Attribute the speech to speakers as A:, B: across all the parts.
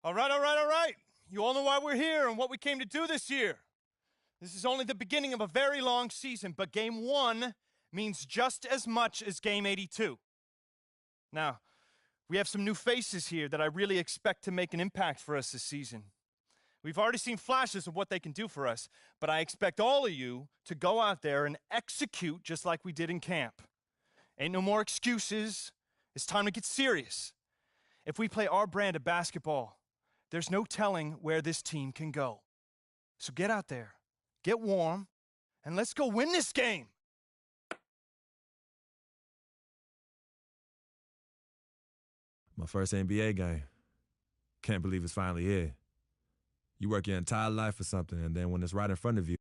A: All right, all right, all right. You all know why we're here and what we came to do this year. This is only the beginning of a very long season, but Game 1 means just as much as Game 82. Now, we have some new faces here that I really expect to make an impact for us this season. We've already seen flashes of what they can do for us, but I expect all of you to go out there and execute just like we did in camp. Ain't no more excuses. It's time to get serious. If we play our brand of basketball, there's no telling where this team can go. So get out there, get warm, and let's go win this game.
B: My first NBA game. Can't believe it's finally here. You work your entire life for something, and then when it's right in front of you,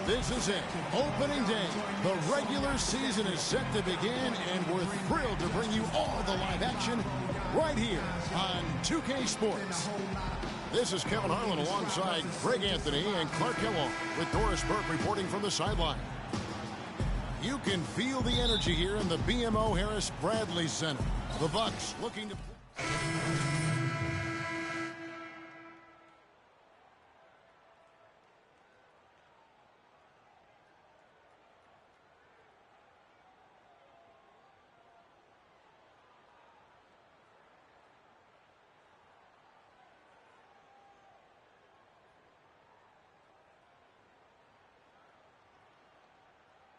C: This is it, opening day. The regular season is set to begin, and we're thrilled to bring you all the live action right here on 2K Sports. This is Kevin Harlan alongside Greg Anthony and Clark Kellogg with Doris Burke reporting from the sideline. You can feel the energy here in the BMO Harris Bradley Center. The Bucks looking to...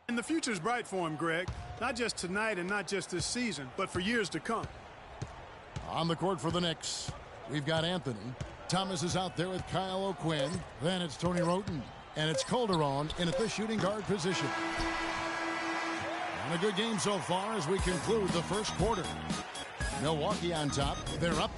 D: And the future's bright for him, Greg. Not just tonight and not just this season, but for years to come.
C: On the court for the Knicks, we've got Anthony. Thomas is out there with Kyle O'Quinn. Then it's Tony Wroten. And it's Calderon in at the shooting guard position. And a good game so far as we conclude the first quarter. Milwaukee on top. They're up.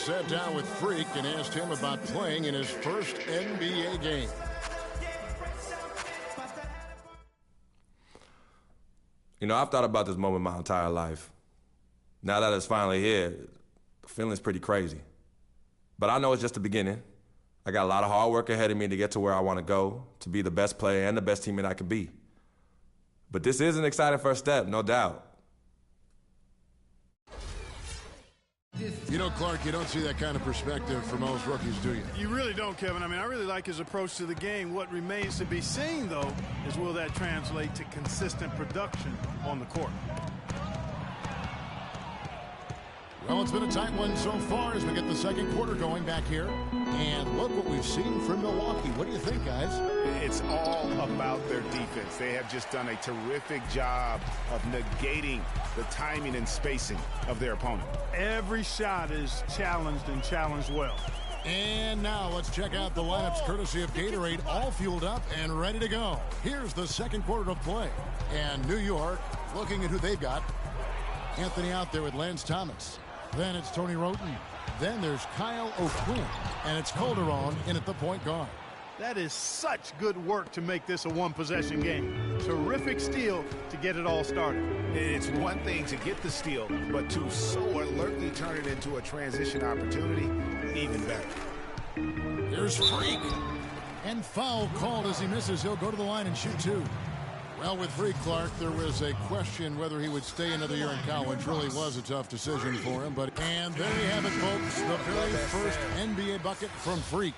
C: Sat down with Freak and asked him about playing in his first NBA game.
B: you know, I've thought about this moment my entire life. Now that it's finally here, the feeling's pretty crazy. But I know it's just the beginning. I got a lot of hard work ahead of me to get to where I want to go, to be the best player and the best teammate I can be. But this is an exciting first step, no doubt.
C: You know, Clark, you don't see that kind of perspective for most rookies, do you?
D: You really don't, Kevin. I mean, I really like his approach to the game. What remains to be seen, though, is will that translate to consistent production on the court?
C: Well, it's been a tight one so far as we get the second quarter going back here. And look what we've seen from Milwaukee. What do you think, guys?
E: It's all about their defense. They have just done a terrific job of negating the timing and spacing of their opponent.
D: Every shot is challenged and challenged well.
C: And now let's check out the lineups courtesy of Gatorade, all fueled up and ready to go. Here's the second quarter of play. And New York looking at who they've got. Anthony out there with Lance Thomas. Then it's Tony Wroten. Then there's Kyle O'Quinn. And it's Calderon in at the point guard.
D: That is such good work to make this a one-possession game. Terrific steal to get it all started.
E: It's one thing to get the steal, but to so alertly turn it into a transition opportunity, even better.
C: Here's Freak. And foul called as he misses. He'll go to the line and shoot two. Well, with Freak Clark, there was a question whether he would stay another year in college. Really was a tough decision for him. And there you have it, folks. The very first NBA bucket from Freak.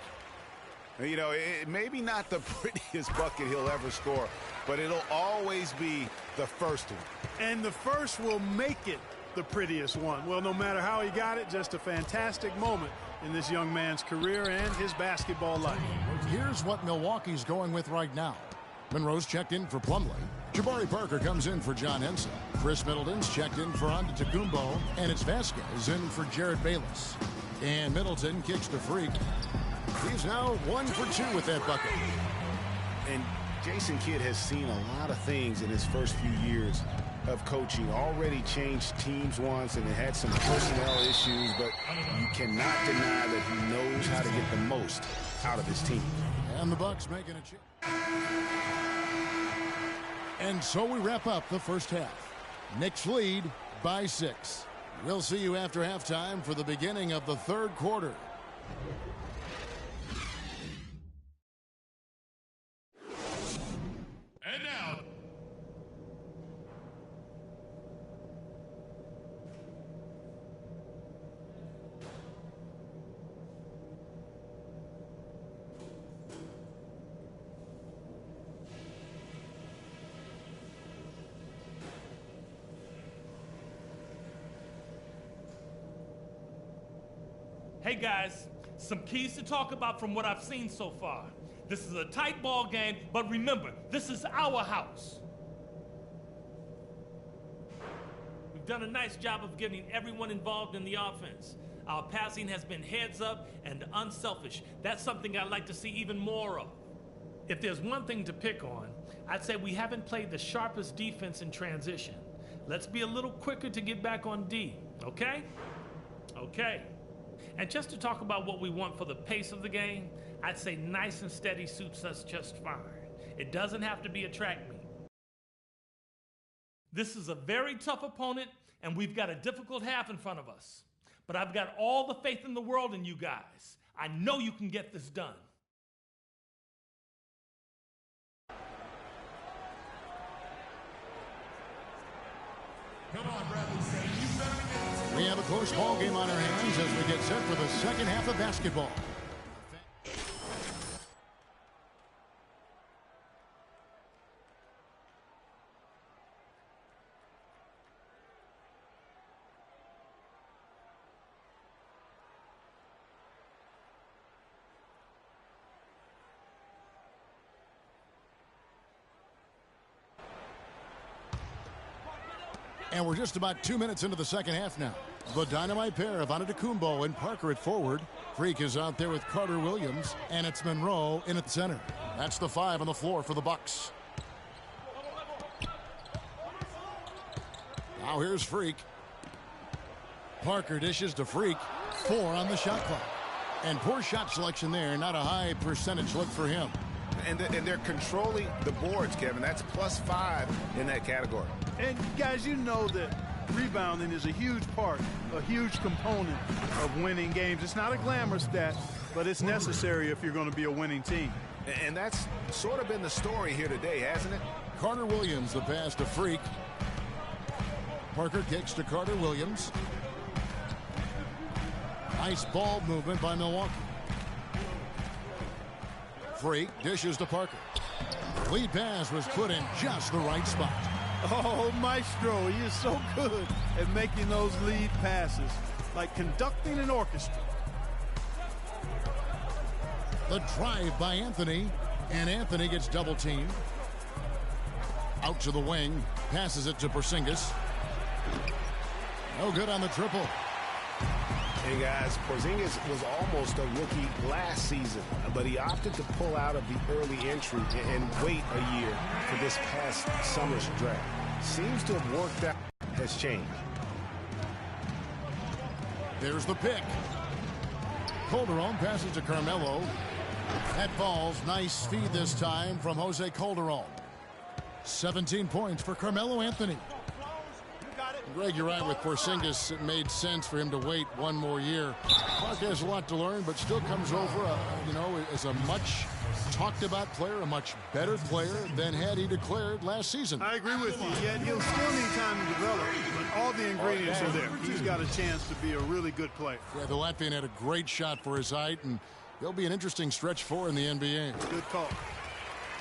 E: You know, maybe not the prettiest bucket he'll ever score, but it'll always be the first one.
D: And the first will make it the prettiest one. Well, no matter how he got it, just a fantastic moment in this young man's career and his basketball life.
C: Here's what Milwaukee's going with right now. Monroe's checked in for Plumlee. Jabari Parker comes in for John Henson. Chris Middleton's checked in for Antetokounmpo. And it's Vasquez in for Jared Bayless. And Middleton kicks to Freak. He's now 1 for 2 with that bucket.
E: And Jason Kidd has seen a lot of things in his first few years of coaching. Already changed teams once and it had some personnel issues, but you cannot deny that he knows how to get the most out of his team.
C: And the Bucks making a change. And so we wrap up the first half. Knicks lead by 6. We'll see you after halftime for the beginning of the third quarter.
F: And now,
G: hey guys, some keys to talk about from what I've seen so far. This is a tight ball game, but remember, this is our house. We've done a nice job of getting everyone involved in the offense. Our passing has been heads up and unselfish. That's something I'd like to see even more of. If there's one thing to pick on, I'd say we haven't played the sharpest defense in transition. Let's be a little quicker to get back on D, okay? Okay. And just to talk about what we want for the pace of the game, I'd say nice and steady suits us just fine. It doesn't have to be a track meet. This is a very tough opponent, and we've got a difficult half in front of us. But I've got all the faith in the world in you guys. I know you can get this done.
F: come on, Bradley.
C: We have a close ball game on our hands as we get set for the second half of basketball. And we're just about 2 minutes into the second half now. The dynamite pair of Antetokounmpo and Parker at forward. Freak is out there with Carter Williams, and it's Monroe in at center. That's the 5 on the floor for the Bucks. Now here's Freak. Parker dishes to Freak. 4 on the shot clock. And poor shot selection there. Not a high percentage look for him.
E: And they're controlling the boards, Kevin. That's +5 in that category.
D: And guys, you know that rebounding is a huge part, a huge component of winning games. It's not a glamour stat, but it's necessary if you're going to be a winning team.
E: And that's sort of been the story here today, hasn't it?
C: Carter Williams, the pass to Freak. Parker kicks to Carter Williams. Nice ball movement by Milwaukee. Freak dishes to Parker. Lead pass was put in just the right spot.
D: Oh, Maestro, he is so good at making those lead passes, like conducting an orchestra.
C: The drive by Anthony, and Anthony gets double teamed. Out to the wing, passes it to Porzingis. No good on the triple.
E: Hey guys, Porzingis was almost a rookie last season, but he opted to pull out of the early entry and wait a year for this past summer's draft. Seems to have worked out, has changed.
C: There's the pick. Calderon passes to Carmelo. That falls. Nice feed this time from Jose Calderon. 17 points for Carmelo Anthony. Greg, you're right with Porzingis. It made sense for him to wait one more year. Clark has a lot to learn, but still comes over, as a much talked about player, a much better player than had he declared last season.
D: I agree with you. Yet he'll still need time to develop, but all the ingredients are there. He's got a chance to be a really good player.
C: Yeah, the Latvian had a great shot for his height, and he'll be an interesting stretch for in the NBA.
D: Good call.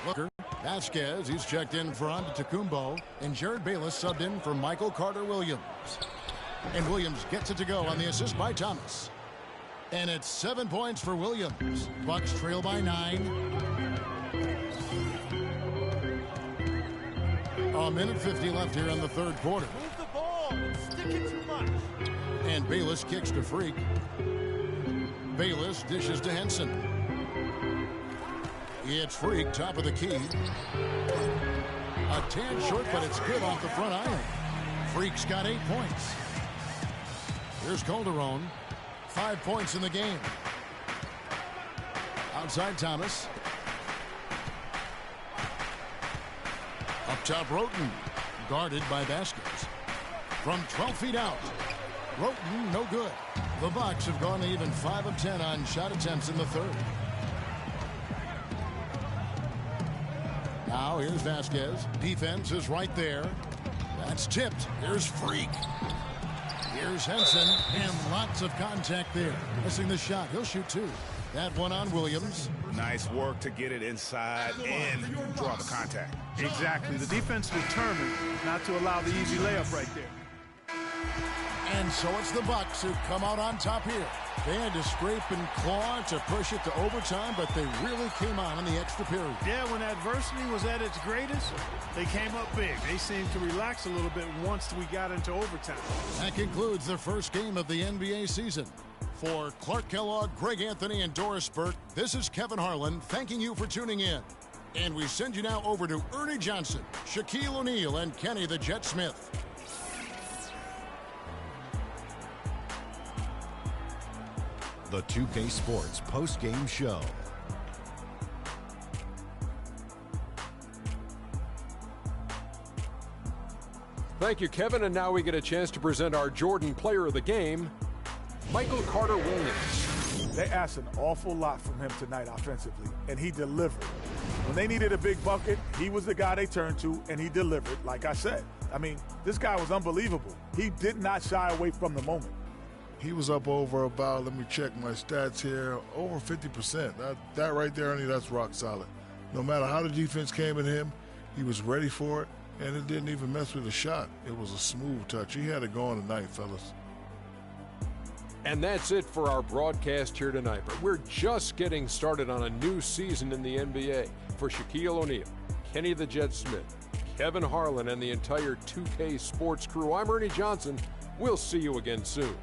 C: Looker, Vasquez, he's checked in for Antetokounmpo, and Jared Bayless subbed in for Michael Carter-Williams. And Williams gets it to go on the assist by Thomas. And it's 7 points for Williams. Bucks trail by 9. A minute 50 left here in the third quarter.
A: Move the ball. Stick it too much.
C: And Bayless kicks to Freak. Bayless dishes to Henson. It's Freak, top of the key. A tad short, but it's good off the front iron. Freak's got 8 points. Here's Calderon. 5 points in the game. Outside Thomas. Up top Roten. Guarded by Vasquez. From 12 feet out. Roten, no good. The Bucks have gone to even 5 of 10 on shot attempts in the third. Now here's Vasquez. Defense is right there. That's tipped. Here's Freak. Here's Henson, and lots of contact there. Missing the shot. He'll shoot 2. That one on Williams.
E: Nice work to get it inside and draw the contact.
D: Exactly. The defense determined not to allow the easy layup right there.
C: And so it's the Bucks who come out on top here. They had to scrape and claw to push it to overtime, but they really came on in the extra period.
D: Yeah, when adversity was at its greatest, they came up big. They seemed to relax a little bit once we got into overtime.
C: That concludes the first game of the NBA season. For Clark Kellogg, Greg Anthony, and Doris Burke, this is Kevin Harlan thanking you for tuning in. And we send you now over to Ernie Johnson, Shaquille O'Neal, and Kenny the Jet Smith.
H: The 2K Sports post-game show.
I: Thank you, Kevin. And now we get a chance to present our Jordan Player of the Game, Michael Carter-Williams.
J: They asked an awful lot from him tonight offensively, and he delivered. When they needed a big bucket, he was the guy they turned to, and he delivered, like I said. I mean, this guy was unbelievable. He did not shy away from the moment.
K: He was up over about, let me check my stats here, over 50%. That right there, Ernie, that's rock solid. No matter how the defense came at him, he was ready for it, and it didn't even mess with the shot. It was a smooth touch. He had it going tonight, fellas.
I: And that's it for our broadcast here tonight. But we're just getting started on a new season in the NBA. For Shaquille O'Neal, Kenny the Jet Smith, Kevin Harlan, and the entire 2K Sports crew, I'm Ernie Johnson. We'll see you again soon.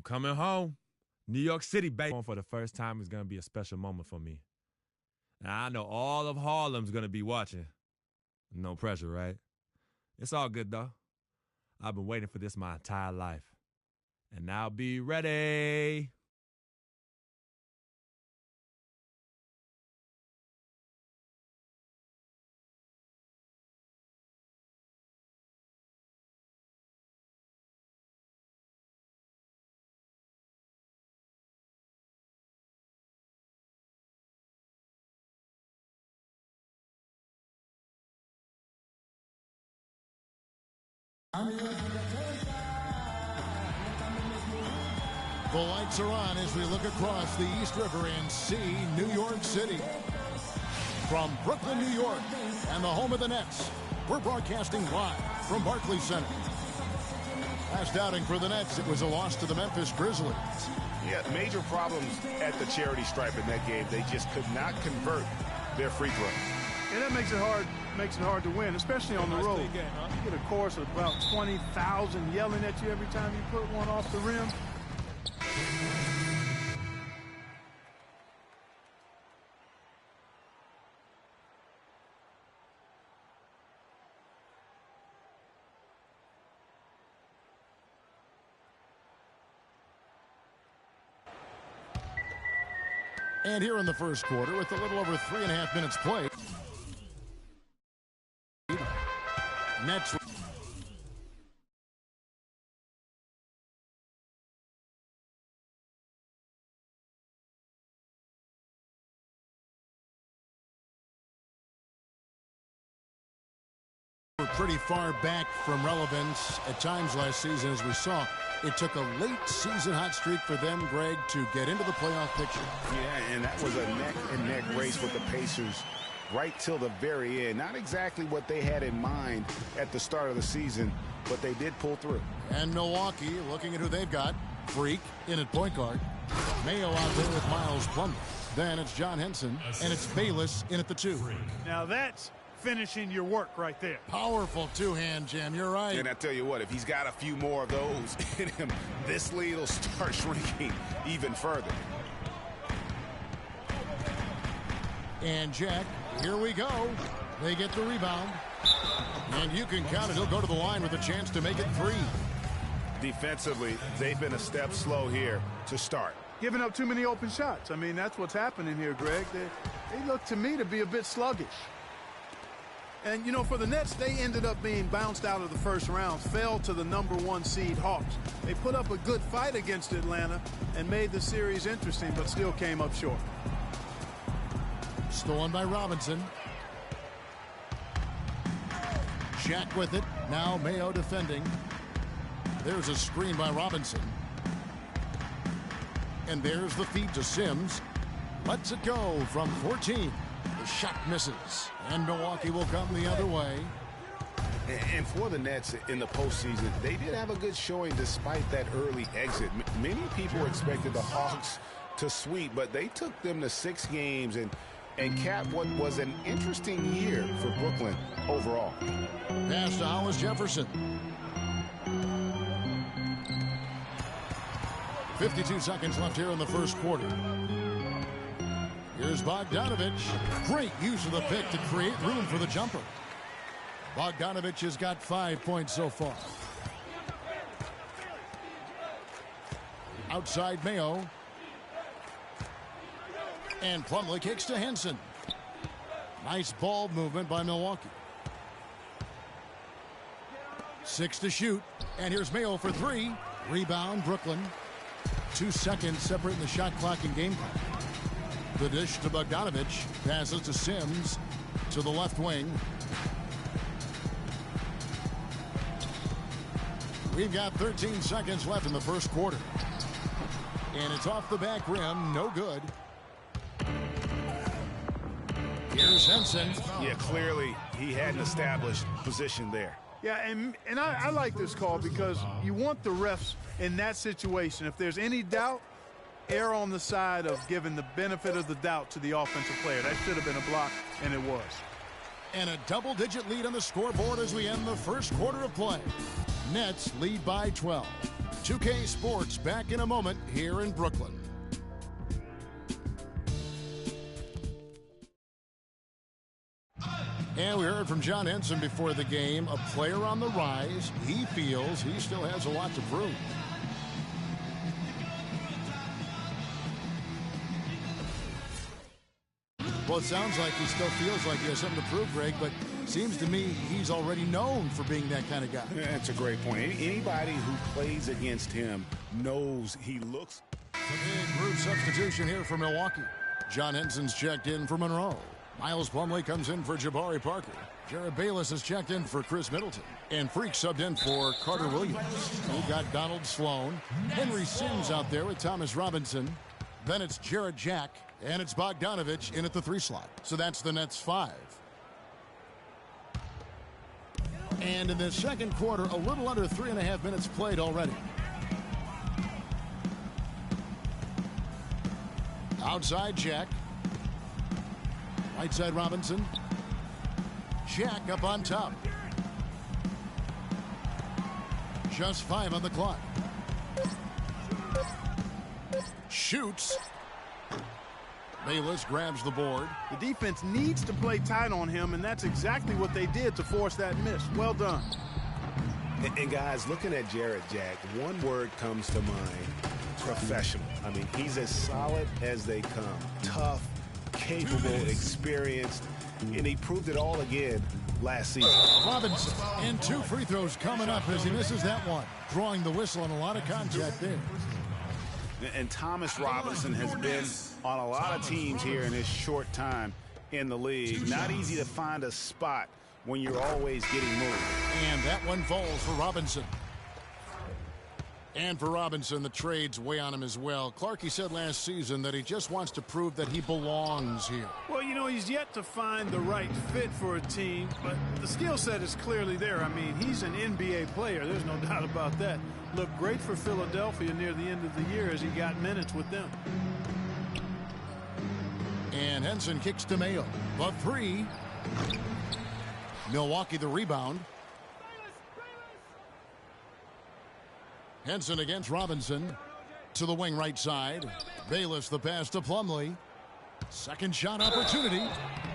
L: coming home. New York City, baby. For the first time is going to be a special moment for me. Now, I know all of Harlem's going to be watching. No pressure, right? It's all good, though. I've been waiting for this my entire life. And now be ready.
C: The lights are on as we look across the East River and see New York City. From Brooklyn, New York, and the home of the Nets, we're broadcasting live from Barclays Center. Last outing for the Nets, it was a loss to the Memphis Grizzlies.
E: Yeah, major problems at the charity stripe in that game. They just could not convert their free throws.
D: And that makes it hard to win, especially on the road. You get a chorus of about 20,000 yelling at you every time you put one off the rim.
C: And here in the first quarter, with a little over 3.5 minutes played, Nets. We're pretty far back from relevance at times last season, as we saw. It took a late season hot streak for them, Greg, to get into the playoff picture.
E: Yeah, and that was a neck-and-neck race with the Pacers right till the very end. Not exactly what they had in mind at the start of the season, but they did pull through.
C: And Milwaukee, looking at who they've got. Freak in at point guard. Mayo out there with Miles Plumlee. Then it's John Henson, and it's Bayless in at the 2.
D: Now that's finishing your work right there.
C: Powerful two-hand jam, you're right.
E: And I tell you what, if he's got a few more of those in him, this lead will start shrinking even further.
C: And Jack, here we go. They get the rebound. And you can count it. He'll go to the line with a chance to make it 3.
E: Defensively, they've been a step slow here to start.
D: Giving up too many open shots. I mean, that's what's happening here, Greg. They look to me to be a bit sluggish. And, you know, for the Nets, they ended up being bounced out of the first round, fell to the #1 seed Hawks. They put up a good fight against Atlanta and made the series interesting, but still came up short.
C: Stolen by Robinson. Shaq with it. Now Mayo defending. There's a screen by Robinson. And there's the feed to Sims. Lets it go from 14. The shot misses. And Milwaukee will come the other way.
E: And for the Nets in the postseason, they did have a good showing despite that early exit. Many people expected the Hawks to sweep, but they took them to 6 games and capped what was an interesting year for Brooklyn overall.
C: Pass to Hollis Jefferson. 52 seconds left here in the first quarter. Here's Bogdanovich. Great use of the pick to create room for the jumper. Bogdanovich has got 5 points so far. Outside Mayo. And Plumlee kicks to Henson. Nice ball movement by Milwaukee. 6 to shoot. And here's Mayo for 3. Rebound, Brooklyn. 2 seconds separating the shot clock and game clock. The dish to Bogdanovich. Passes to Sims. To the left wing. We've got 13 seconds left in the first quarter. And it's off the back rim. No good. Here's Henson.
E: Yeah, clearly he had an established position there.
D: Yeah, and I like this call because you want the refs in that situation. If there's any doubt, err on the side of giving the benefit of the doubt to the offensive player. That should have been a block, and it was.
C: And a double-digit lead on the scoreboard as we end the first quarter of play. Nets lead by 12. 2K Sports back in a moment here in Brooklyn. And we heard from John Henson before the game, a player on the rise. He feels he still has a lot to prove. Well, it sounds like he still feels like he has something to prove, Greg, but seems to me he's already known for being that kind of guy.
E: That's a great point. Anybody who plays against him knows he looks.
C: A big group substitution here for Milwaukee. John Henson's checked in for Monroe. Miles Plumlee comes in for Jabari Parker. Jared Bayless has checked in for Chris Middleton. And Freak subbed in for Carter Williams. We've got Donald Sloan. Henry Sims out there with Thomas Robinson. Then it's Jarrett Jack. And it's Bogdanovich in at the 3 slot. So that's the Nets 5. And in the second quarter, a little under 3.5 minutes played already. Outside Jack. Right side Robinson. Jack up on top. Just 5 on the clock. Shoots. Bayless grabs the board.
D: The defense needs to play tight on him, and that's exactly what they did to force that miss. Well done.
E: And guys, looking at Jarrett Jack, one word comes to mind: professional. I mean, he's as solid as they come. Tough, capable, experienced, and he proved it all again last season.
C: Robinson, and 2 free throws coming up as he misses that one. Drawing the whistle on a lot of contact there.
E: And Thomas Robinson has been on a lot of teams here in his short time in the league. Not easy to find a spot when you're always getting moved.
C: And that one falls for Robinson. And for Robinson, the trades weigh on him as well. Clarkey said last season that he just wants to prove that he belongs here.
D: Well, you know, he's yet to find the right fit for a team, but the skill set is clearly there. I mean, he's an NBA player. There's no doubt about that. Looked great for Philadelphia near the end of the year as he got minutes with them.
C: And Henson kicks to Mayo. The 3. Milwaukee the rebound. Henson against Robinson. To the wing right side. Bayless the pass to Plumlee. Second shot opportunity.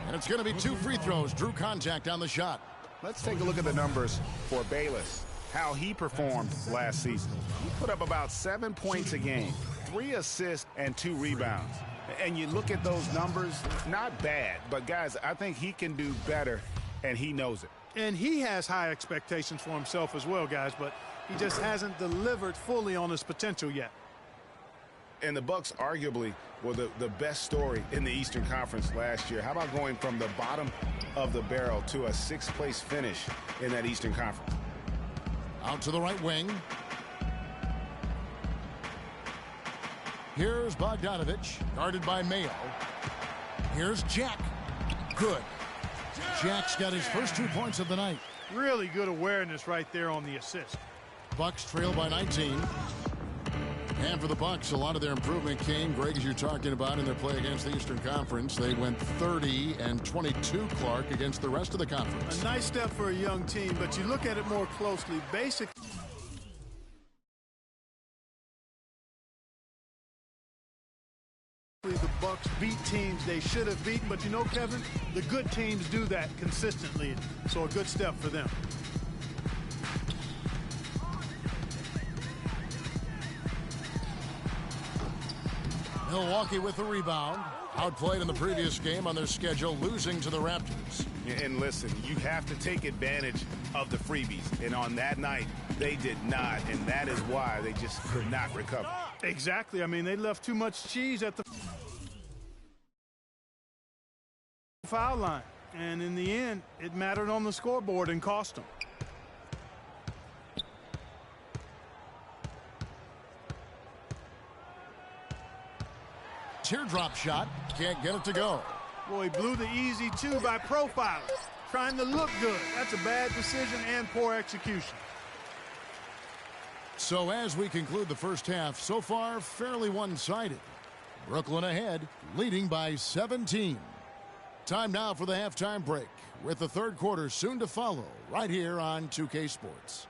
C: And it's going to be 2 free throws. Drew contact on the shot.
E: Let's take a look at the numbers for Bayless. How he performed last season. He put up about 7 points a game, 3 assists, and 2 rebounds. And you look at those numbers, not bad. But, guys, I think he can do better, and he knows it.
D: And he has high expectations for himself as well, guys, but he just hasn't delivered fully on his potential yet.
E: And the Bucks arguably were the best story in the Eastern Conference last year. How about going from the bottom of the barrel to a 6th place finish in that Eastern Conference?
C: Out to the right wing. Here's Bogdanovich, guarded by Mayo. Here's Jack. Good. Jack's got his first 2 points of the night.
D: Really good awareness right there on the assist.
C: Bucks trail by 19. And for the Bucks, a lot of their improvement came, Greg, as you're talking about, in their play against the Eastern Conference. They went 30 and 22, Clark, against the rest of the conference.
D: A nice step for a young team, but you look at it more closely. Basically, the Bucks beat teams they should have beaten, but you know, Kevin, the good teams do that consistently, so a good step for them.
C: Milwaukee with the rebound. Outplayed in the previous game on their schedule, losing to the Raptors.
E: And listen, you have to take advantage of the freebies. And on that night, they did not. And that is why they just could not recover.
D: Exactly. I mean, they left too much cheese at the foul line. And in the end, it mattered on the scoreboard and cost them.
C: Teardrop shot. Can't get it to go.
D: Boy, he blew the easy 2 by profiling. Trying to look good. That's a bad decision and poor execution.
C: So as we conclude the first half, so far fairly one-sided. Brooklyn ahead, leading by 17. Time now for the halftime break, with the third quarter soon to follow right here on 2K Sports.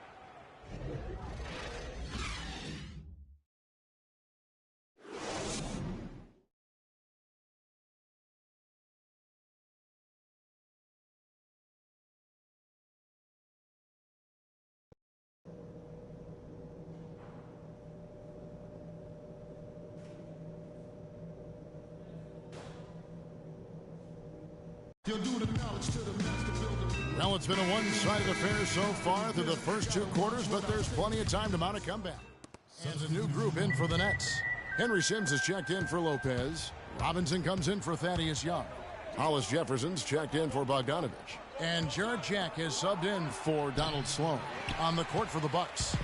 C: Well, it's been a one-sided affair so far through the first two quarters, but there's plenty of time to mount a comeback. And a new group in for the Nets. Henry Sims has checked in for Lopez. Robinson comes in for Thaddeus Young. Hollis Jefferson's checked in for Bogdanovich. And Jarrett Jack has subbed in for Donald Sloan. On the court for the Bucks,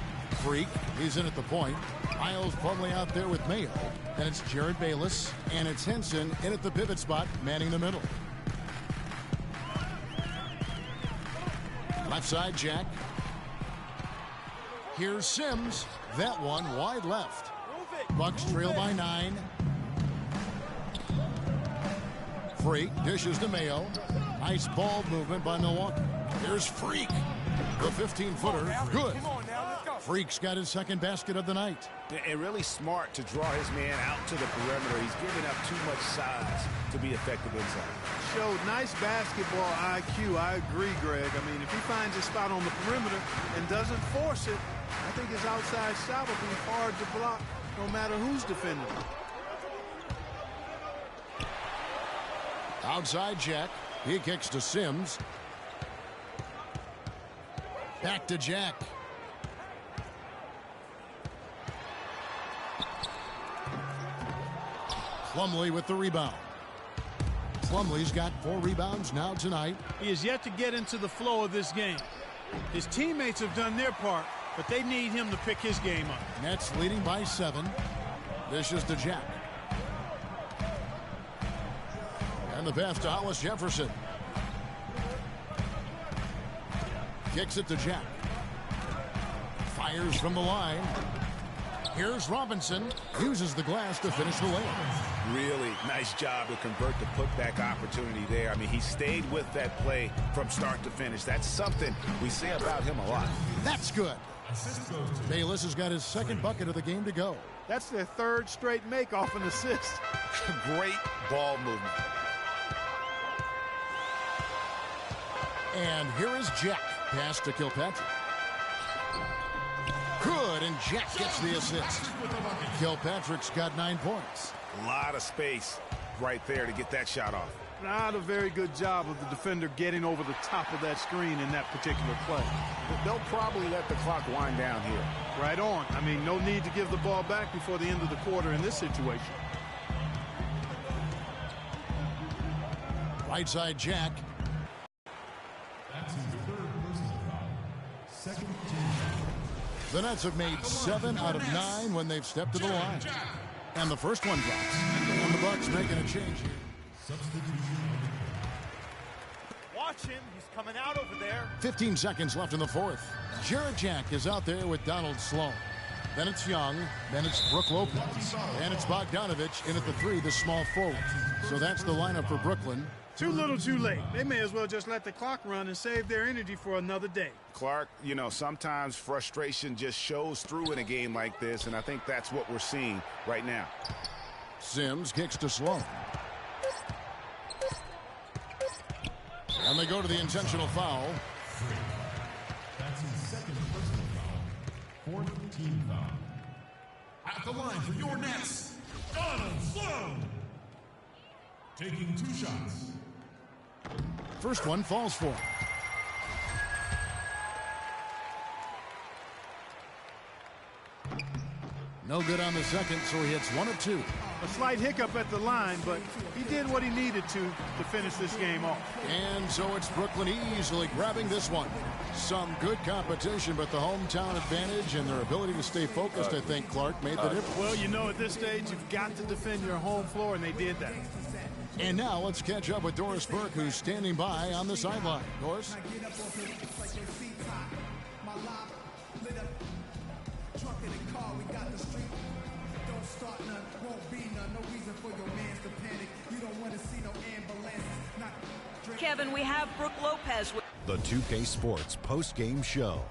C: Freak, he's in at the point. Miles Plumlee out there with Mayo. And it's Jared Bayless. And it's Henson in at the pivot spot, manning the middle. Left side, Jack. Here's Sims. That one wide left. Bucks trail by 9. Freak dishes to Mayo. Nice ball movement by Milwaukee. Here's Freak. The 15-footer, good. Freak's got his second basket of the night.
E: And really smart to draw his man out to the perimeter. He's giving up too much size to be effective inside.
D: Showed nice basketball IQ. I agree, Greg. I mean, if he finds a spot on the perimeter and doesn't force it, I think his outside shot will be hard to block no matter who's defending him.
C: Outside Jack. He kicks to Sims. Back to Jack. Plumlee with the rebound. Plumlee's got 4 rebounds now tonight.
D: He is yet to get into the flow of this game. His teammates have done their part, but they need him to pick his game up.
C: Nets leading by 7. This is to Jack. And the pass to Hollis Jefferson. Kicks it to Jack. Fires from the line. Here's Robinson. Uses the glass to finish the layup.
E: Really nice job to convert the putback opportunity there. I mean, he stayed with that play from start to finish. That's something we say about him a lot.
C: That's good. Bayless has got his second bucket of the game to go.
D: That's their third straight make off an assist.
E: Great ball movement.
C: And here is Jack. Pass to Kilpatrick. Good, and Jack gets the assist. Kilpatrick's got 9 points.
E: A lot of space right there to get that shot off.
D: Not a very good job of the defender getting over the top of that screen in that particular play.
E: They'll probably let the clock wind down here.
D: Right on. I mean, no need to give the ball back before the end of the quarter in this situation.
C: Right side, Jack.
F: That's his third personal foul. Second team.
C: The Nets have made 7 out of 9 when they've stepped to the line. And the first one drops. And the Bucks making a change here.
A: Watch him. He's coming out over there.
C: 15 seconds left in the fourth. Jarrett Jack is out there with Donald Sloan. Then it's Young. Then it's Brook Lopez. And it's Bogdanovich in at the 3, the small forward. So that's the lineup for Brooklyn.
D: Too little, too late. They may as well just let the clock run and save their energy for another day.
E: Clark, you know, sometimes frustration just shows through in a game like this, and I think that's what we're seeing right now.
C: Sims kicks to Sloan. And they go to the intentional foul.
F: That's his second personal foul. 4th team foul. At the line for your Nets, Donald Sloan. Taking 2 shots.
C: First one falls for him. No good on the second, so he hits 1 of 2.
D: A slight hiccup at the line, but he did what he needed to finish this game off.
C: And so it's Brooklyn easily grabbing this one. Some good competition, but the hometown advantage and their ability to stay focused, I think, Clark, made the difference.
D: Well, you know, at this stage, you've got to defend your home floor, and they did that.
C: And now let's catch up with Doris Burke, who's standing by on the sideline. Doris?
M: Kevin, we have Brook Lopez.
H: The 2K Sports post-game show.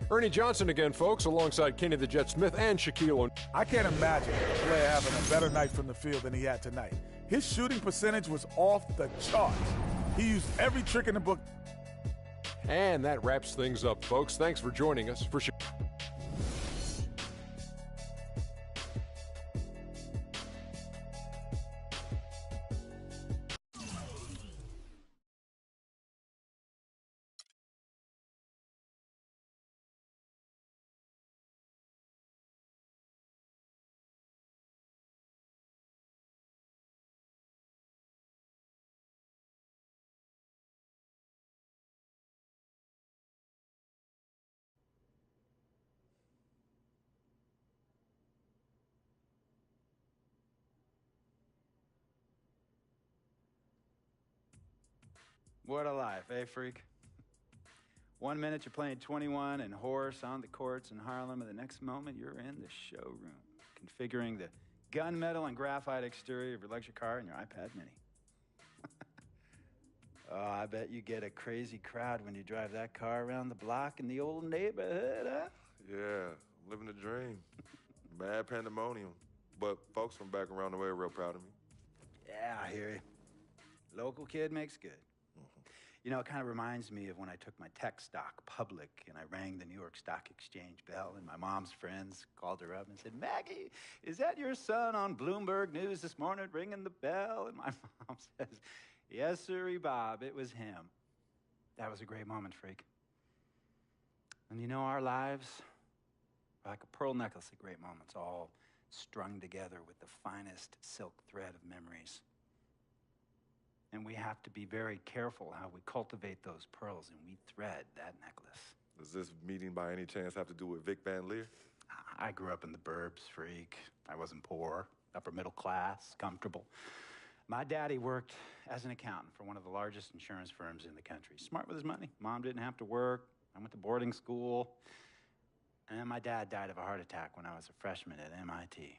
I: Ernie Johnson again, folks, alongside Kenny the Jet Smith and Shaquille O'Neal.
J: I can't imagine a player having a better night from the field than he had tonight. His shooting percentage was off the charts. He used every trick in the book.
I: And that wraps things up, folks. Thanks for joining us.
N: What a life, eh, freak? 1 minute you're playing 21 and horse on the courts in Harlem, and the next moment you're in the showroom, configuring the gunmetal and graphite exterior of your luxury car and your iPad mini. Oh, I bet you get a crazy crowd when you drive that car around the block in the old neighborhood, huh?
B: Yeah, I'm living the dream. Mad pandemonium. But folks from back around the way are real proud of me.
N: Yeah, I hear you. Local kid makes good. You know, it kind of reminds me of when I took my tech stock public and I rang the New York Stock Exchange bell, and my mom's friends called her up and said, "Maggie, is that your son on Bloomberg News this morning ringing the bell?" And my mom says, "Yes, sirree, Bob, it was him." That was a great moment, freak. And you know, our lives are like a pearl necklace of great moments, all strung together with the finest silk thread of memories. And we have to be very careful how we cultivate those pearls and we thread that necklace.
B: Does this meeting by any chance have to do with Vic Van Leer?
N: I grew up in the burbs, freak. I wasn't poor, upper middle class, comfortable. My daddy worked as an accountant for one of the largest insurance firms in the country. Smart with his money. Mom didn't have to work. I went to boarding school. And my dad died of a heart attack when I was a freshman at MIT.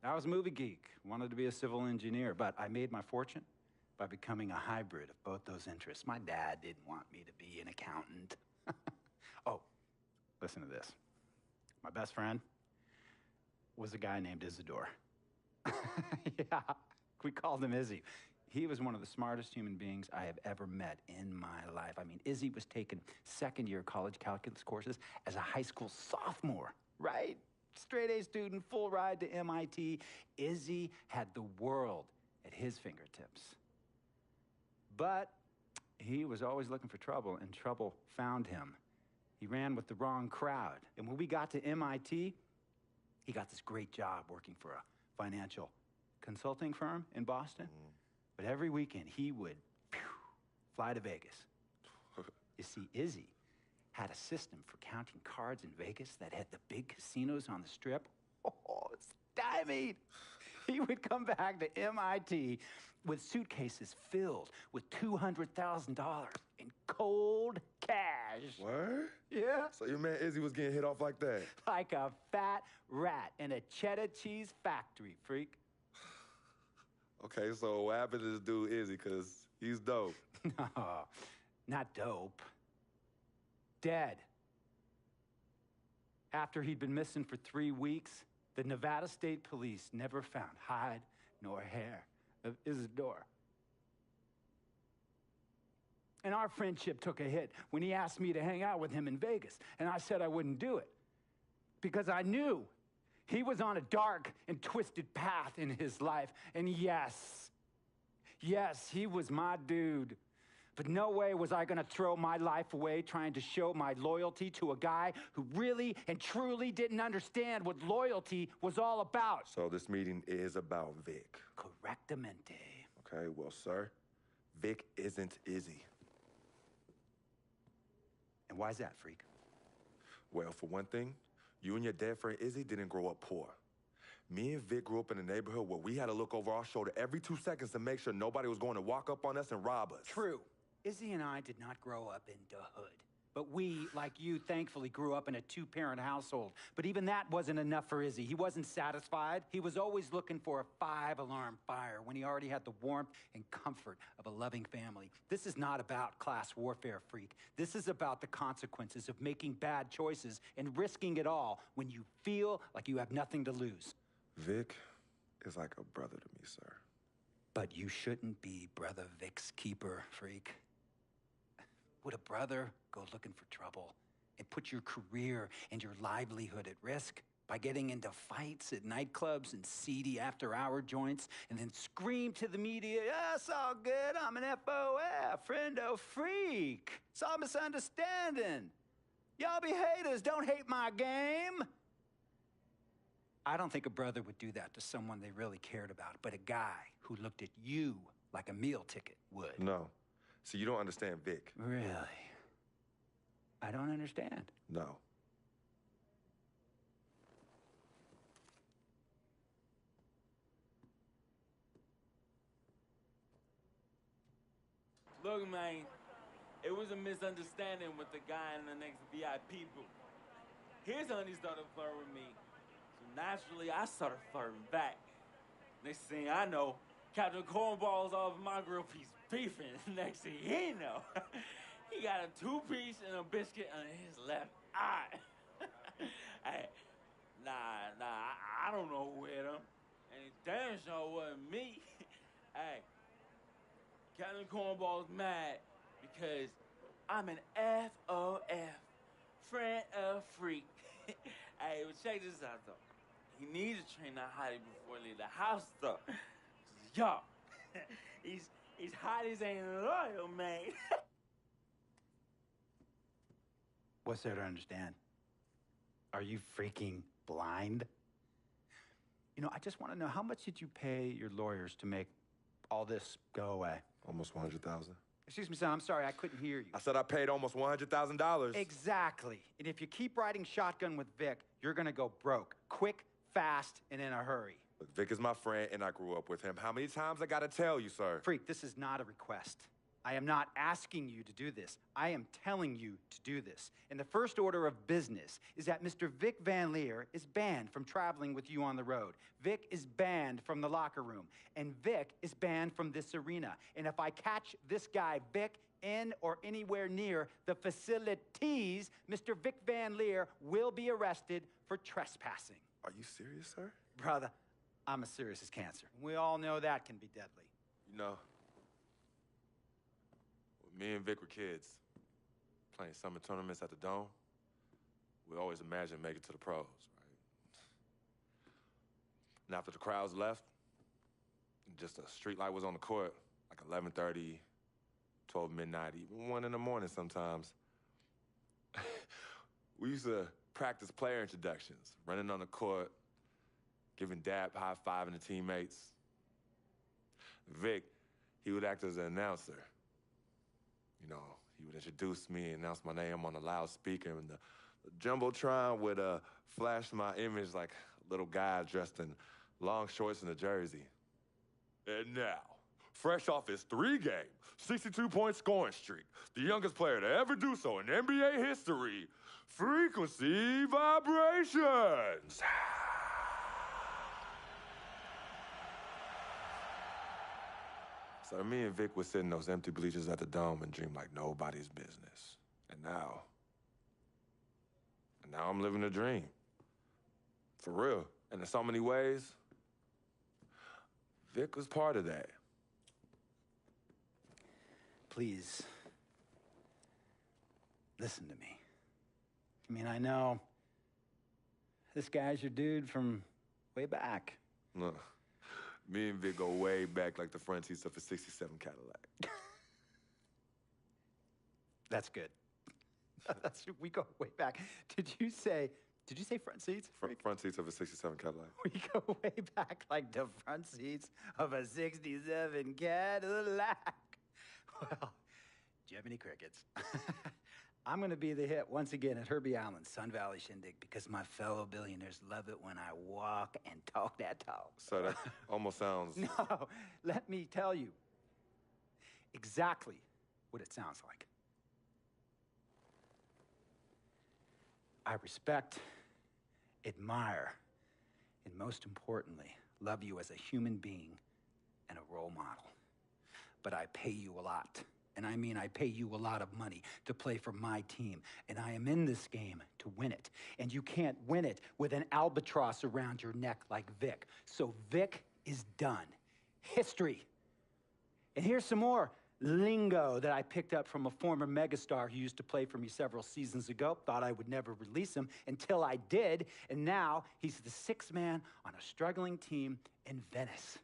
N: I was a movie geek, wanted to be a civil engineer, but I made my fortune by becoming a hybrid of both those interests. My dad didn't want me to be an accountant. Oh, listen to this. My best friend was a guy named Isidore. Yeah, we called him Izzy. He was one of the smartest human beings I have ever met in my life. I mean, Izzy was taking second-year college calculus courses as a high school sophomore, right? Straight-A student, full ride to MIT. Izzy had the world at his fingertips. But he was always looking for trouble, and trouble found him. He ran with the wrong crowd. And when we got to MIT, he got this great job working for a financial consulting firm in Boston. But every weekend, he would fly to Vegas. You see, Izzy had a system for counting cards in Vegas that had the big casinos on the Strip. Oh, stymied. He would come back to MIT with suitcases filled with $200,000 in cold cash.
B: What?
N: Yeah.
B: So your man Izzy was getting hit off like that?
N: Like a fat rat in a cheddar cheese factory, freak.
B: Okay, so what happened to this dude Izzy? Because he's dope.
N: No, not dope. Dead. After he'd been missing for 3 weeks, the Nevada State Police never found hide nor hair of Isidore. And our friendship took a hit when he asked me to hang out with him in Vegas, and I said I wouldn't do it because I knew he was on a dark and twisted path in his life. And yes, he was my dude. But no way was I gonna throw my life away trying to show my loyalty to a guy who really and truly didn't understand what loyalty was all about.
B: So this meeting is about Vic.
N: Correctamente.
B: Okay, well, sir, Vic isn't Izzy.
N: And why's that, freak?
B: Well, for one thing, you and your dead friend Izzy didn't grow up poor. Me and Vic grew up in a neighborhood where we had to look over our shoulder every 2 seconds to make sure nobody was going to walk up on us and rob us.
N: True. Izzy and I did not grow up in the hood. But we, like you, thankfully grew up in a 2-parent household. But even that wasn't enough for Izzy. He wasn't satisfied. He was always looking for a 5-alarm fire when he already had the warmth and comfort of a loving family. This is not about class warfare, freak. This is about the consequences of making bad choices and risking it all when you feel like you have nothing to lose.
B: Vic is like a brother to me, sir.
N: But you shouldn't be Brother Vic's keeper, freak. Would a brother go looking for trouble and put your career and your livelihood at risk by getting into fights at nightclubs and seedy after-hour joints and then scream to the media, "Yeah, it's all good, I'm an FOF, friendo freak. It's all misunderstanding. Y'all be haters, don't hate my game." I don't think a brother would do that to someone they really cared about, but a guy who looked at you like a meal ticket would.
B: No. See, you don't understand Vic.
N: Really? I don't understand.
B: No.
O: Look, man, it was a misunderstanding with the guy in the next VIP booth. His honey started flirting with me, so naturally I started flirting back. Next thing I know, Captain Cornball's off my grill piece beefing. Next thing he know, he got a 2-piece and a biscuit on his left eye. Hey, I don't know who hit him. And it damn sure wasn't me. Hey, Captain Cornball's mad because I'm an FOF, friend of freak. Hey, but check this out, though. He needs to train that hottie before he leave the house, though. Yo, he's hotties ain't loyal, man.
N: What's there to understand? Are you freaking blind? You know, I just want to know, how much did you pay your lawyers to make all this go away?
B: Almost $100,000.
N: Excuse me, son, I'm sorry, I couldn't hear you.
B: I said I paid almost $100,000.
N: Exactly. And if you keep riding shotgun with Vic, you're gonna go broke. Quick, fast, and in a hurry.
B: Look, Vic is my friend, and I grew up with him. How many times I gotta tell you, sir?
N: Freak, this is not a request. I am not asking you to do this. I am telling you to do this. And the first order of business is that Mr. Vic Van Leer is banned from traveling with you on the road. Vic is banned from the locker room. And Vic is banned from this arena. And if I catch this guy, Vic, in or anywhere near the facilities, Mr. Vic Van Leer will be arrested for trespassing.
B: Are you serious, sir?
N: Brother, I'm as serious as cancer. We all know that can be deadly.
B: You know, when me and Vic were kids, playing summer tournaments at the Dome, we always imagined making it to the pros, right? And after the crowds left, just a street light was on the court, like 11:30, 12 midnight, even 1 in the morning sometimes. We used to practice player introductions, running on the court, giving dap, high-fiving the teammates. Vic, he would act as an announcer. You know, he would introduce me and announce my name on the loudspeaker, and the Jumbotron would flash my image like a little guy dressed in long shorts and a jersey. And now, fresh off his 3-game, 62-point scoring streak, the youngest player to ever do so in NBA history, Frequency Vibrations. So me and Vic would sit in those empty bleachers at the Dome and dream like nobody's business. And now I'm living a dream. For real. And in so many ways, Vic was part of that.
N: Please, listen to me. I mean, I know this guy's your dude from way back.
B: Look, me and Vic go way back like the front seats of a 67 Cadillac.
N: That's good. We go way back. Did you say front seats?
B: Front seats of a 67 Cadillac.
N: We go way back like the front seats of a 67 Cadillac. Well, do you have any crickets? I'm going to be the hit once again at Herbie Allen's Sun Valley Shindig because my fellow billionaires love it when I walk and talk that talk.
B: So that almost sounds...
N: No, let me tell you exactly what it sounds like. I respect, admire, and most importantly, love you as a human being and a role model. But I pay you a lot. And I mean, I pay you a lot of money to play for my team. And I am in this game to win it. And you can't win it with an albatross around your neck like Vic. So Vic is done. History. And here's some more lingo that I picked up from a former megastar who used to play for me several seasons ago. Thought I would never release him until I did. And now he's the sixth man on a struggling team in Venice.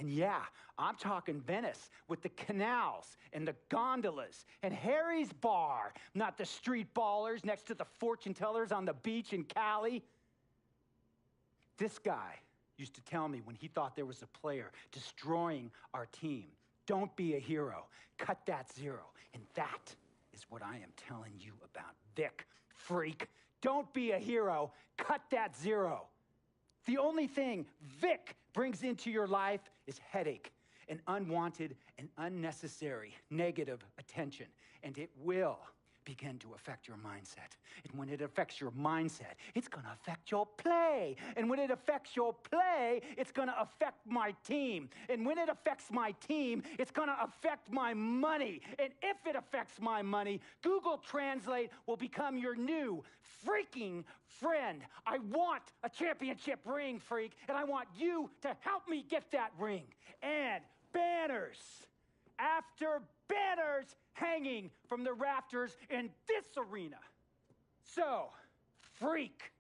N: And yeah, I'm talking Venice with the canals and the gondolas and Harry's Bar, not the street ballers next to the fortune tellers on the beach in Cali. This guy used to tell me when he thought there was a player destroying our team, don't be a hero, cut that zero. And that is what I am telling you about Vic, freak. Don't be a hero, cut that zero. The only thing Vic brings into your life is headache and unwanted and unnecessary negative attention, and it will begin to affect your mindset. And when it affects your mindset, it's going to affect your play. And when it affects your play, it's going to affect my team. And when it affects my team, it's going to affect my money. And if it affects my money, Google Translate will become your new freaking friend. I want a championship ring, freak, and I want you to help me get that ring. And banners after banners hanging from the rafters in this arena. So, freak,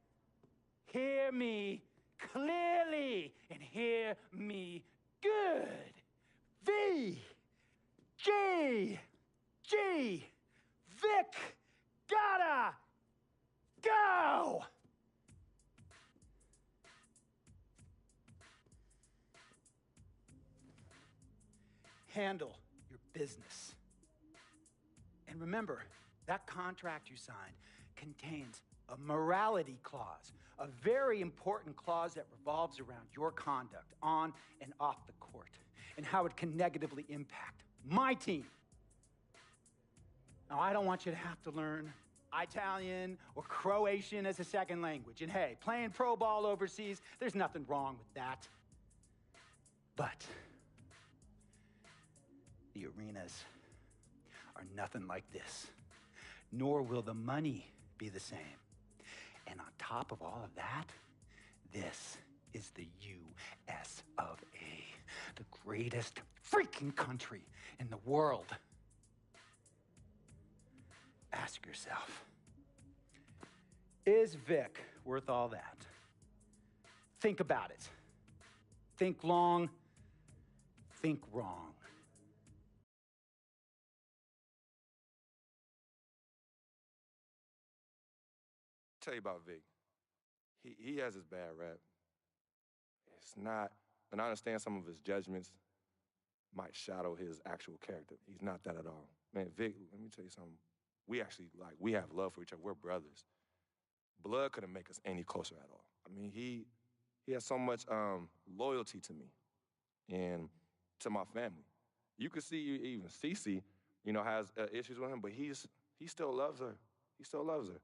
N: hear me clearly and hear me good. V, G, Vic, gotta go! Handle your business. And remember, that contract you signed contains a morality clause, a very important clause that revolves around your conduct on and off the court, and how it can negatively impact my team. Now, I don't want you to have to learn Italian or Croatian as a second language. And hey, playing pro ball overseas, there's nothing wrong with that. But the arenas are nothing like this, nor will the money be the same. And on top of all of that, this is the U.S. of A., the greatest freaking country in the world. Ask yourself, is Vic worth all that? Think about it. Think long, think wrong.
B: Tell you about Vic. He has his bad rap. It's not, and I understand some of his judgments might shadow his actual character. He's not that at all. Man, Vic, let me tell you something. We have love for each other. We're brothers. Blood couldn't make us any closer at all. I mean, he has so much loyalty to me and to my family. You could see even Cece, has issues with him, but he still loves her. He still loves her.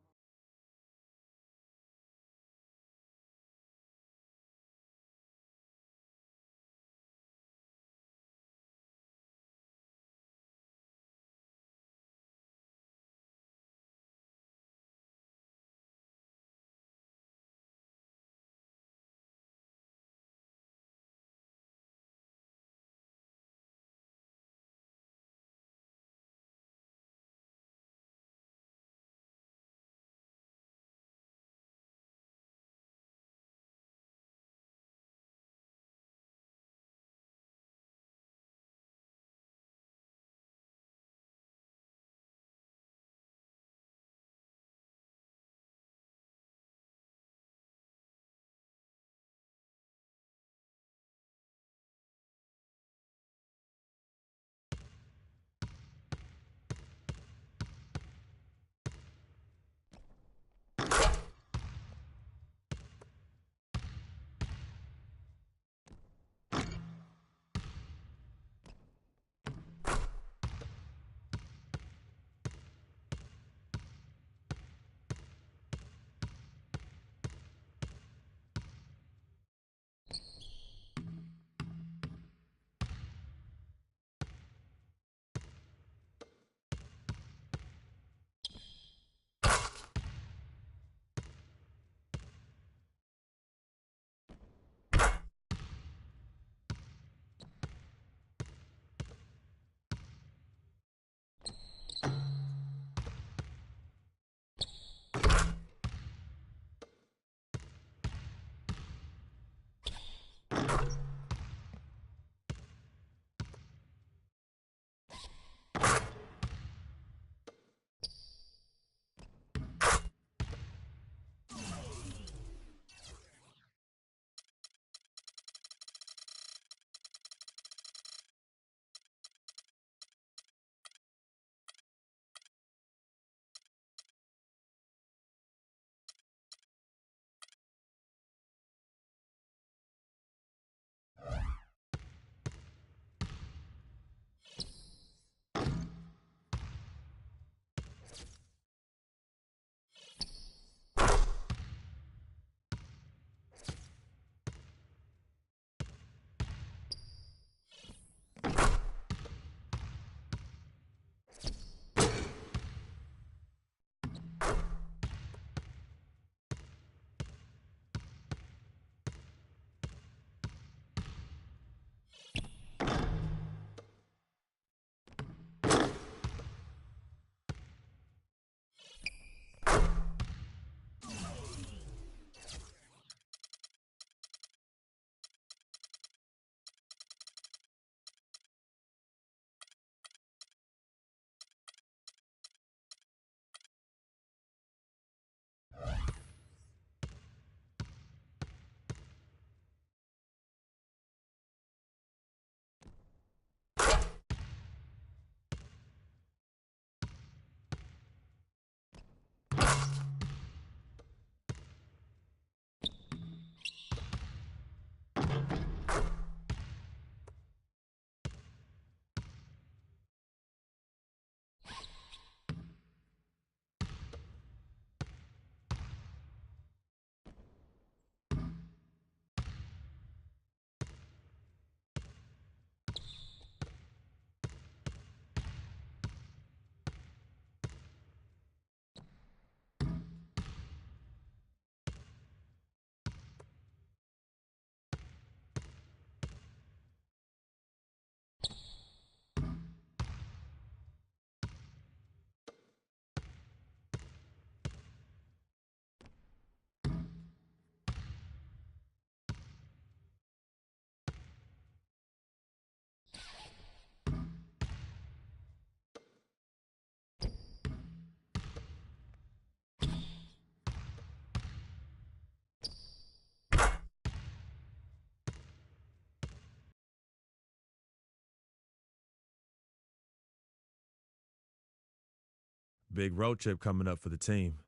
L: Big road trip coming up for the team,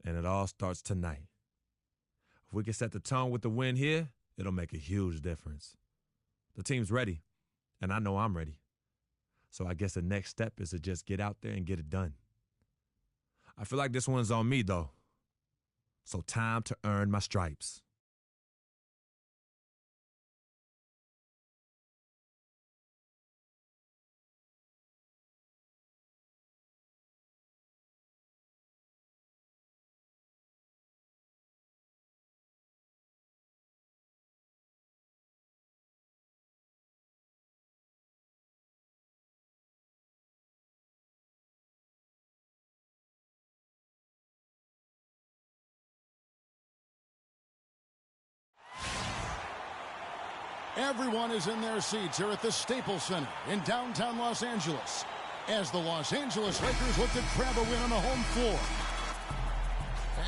L: and it all starts tonight. If we can set the tone with the win here, it'll make a huge difference. The team's ready, and I know I'm ready. So I guess the next step is to just get out there and get it done. I feel like this one's on me, though. So time to earn my stripes.
C: Everyone is in their seats here at the Staples Center in downtown Los Angeles as the Los Angeles Lakers look to grab a win on the home floor.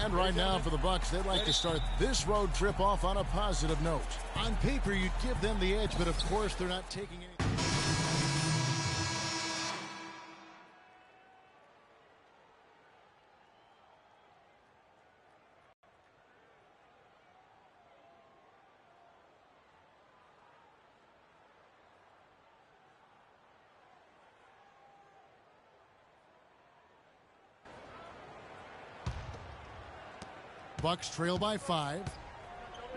C: And right now for the Bucks, they'd like to start this road trip off on a positive note. On paper, you'd give them the edge, but of course they're not taking any... Bucks trail by 5.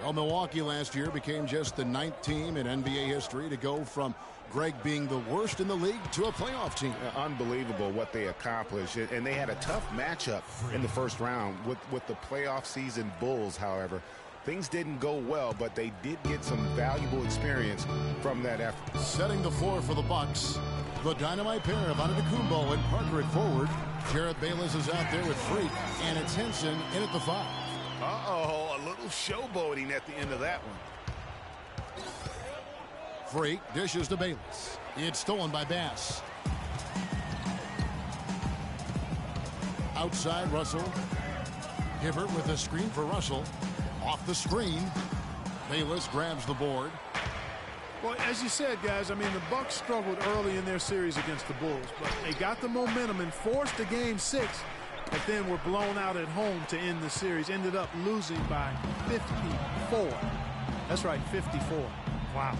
C: Well, Milwaukee last year became just the 9th team in NBA history to go from Greg being the worst in the league to a playoff team.
E: Unbelievable what they accomplished. And they had a tough matchup in the first round with the playoff season Bulls, however. Things didn't go well, but they did get some valuable experience from that effort.
C: Setting the floor for the Bucks, the dynamite pair of Antetokounmpo and Parker at forward. Jared Bayless is out there with Freak, and it's Henson in at the 5.
E: Uh-oh, a little showboating at the end of that one.
C: Freak dishes to Bayless. It's stolen by Bass. Outside, Russell. Hibbert with a screen for Russell. Off the screen. Bayless grabs the board.
D: Well, as you said, guys, I mean, the Bucks struggled early in their series against the Bulls, but they got the momentum and forced a game 6, but then were blown out at home to end the series. Ended up losing by 54. That's right, 54. Wow.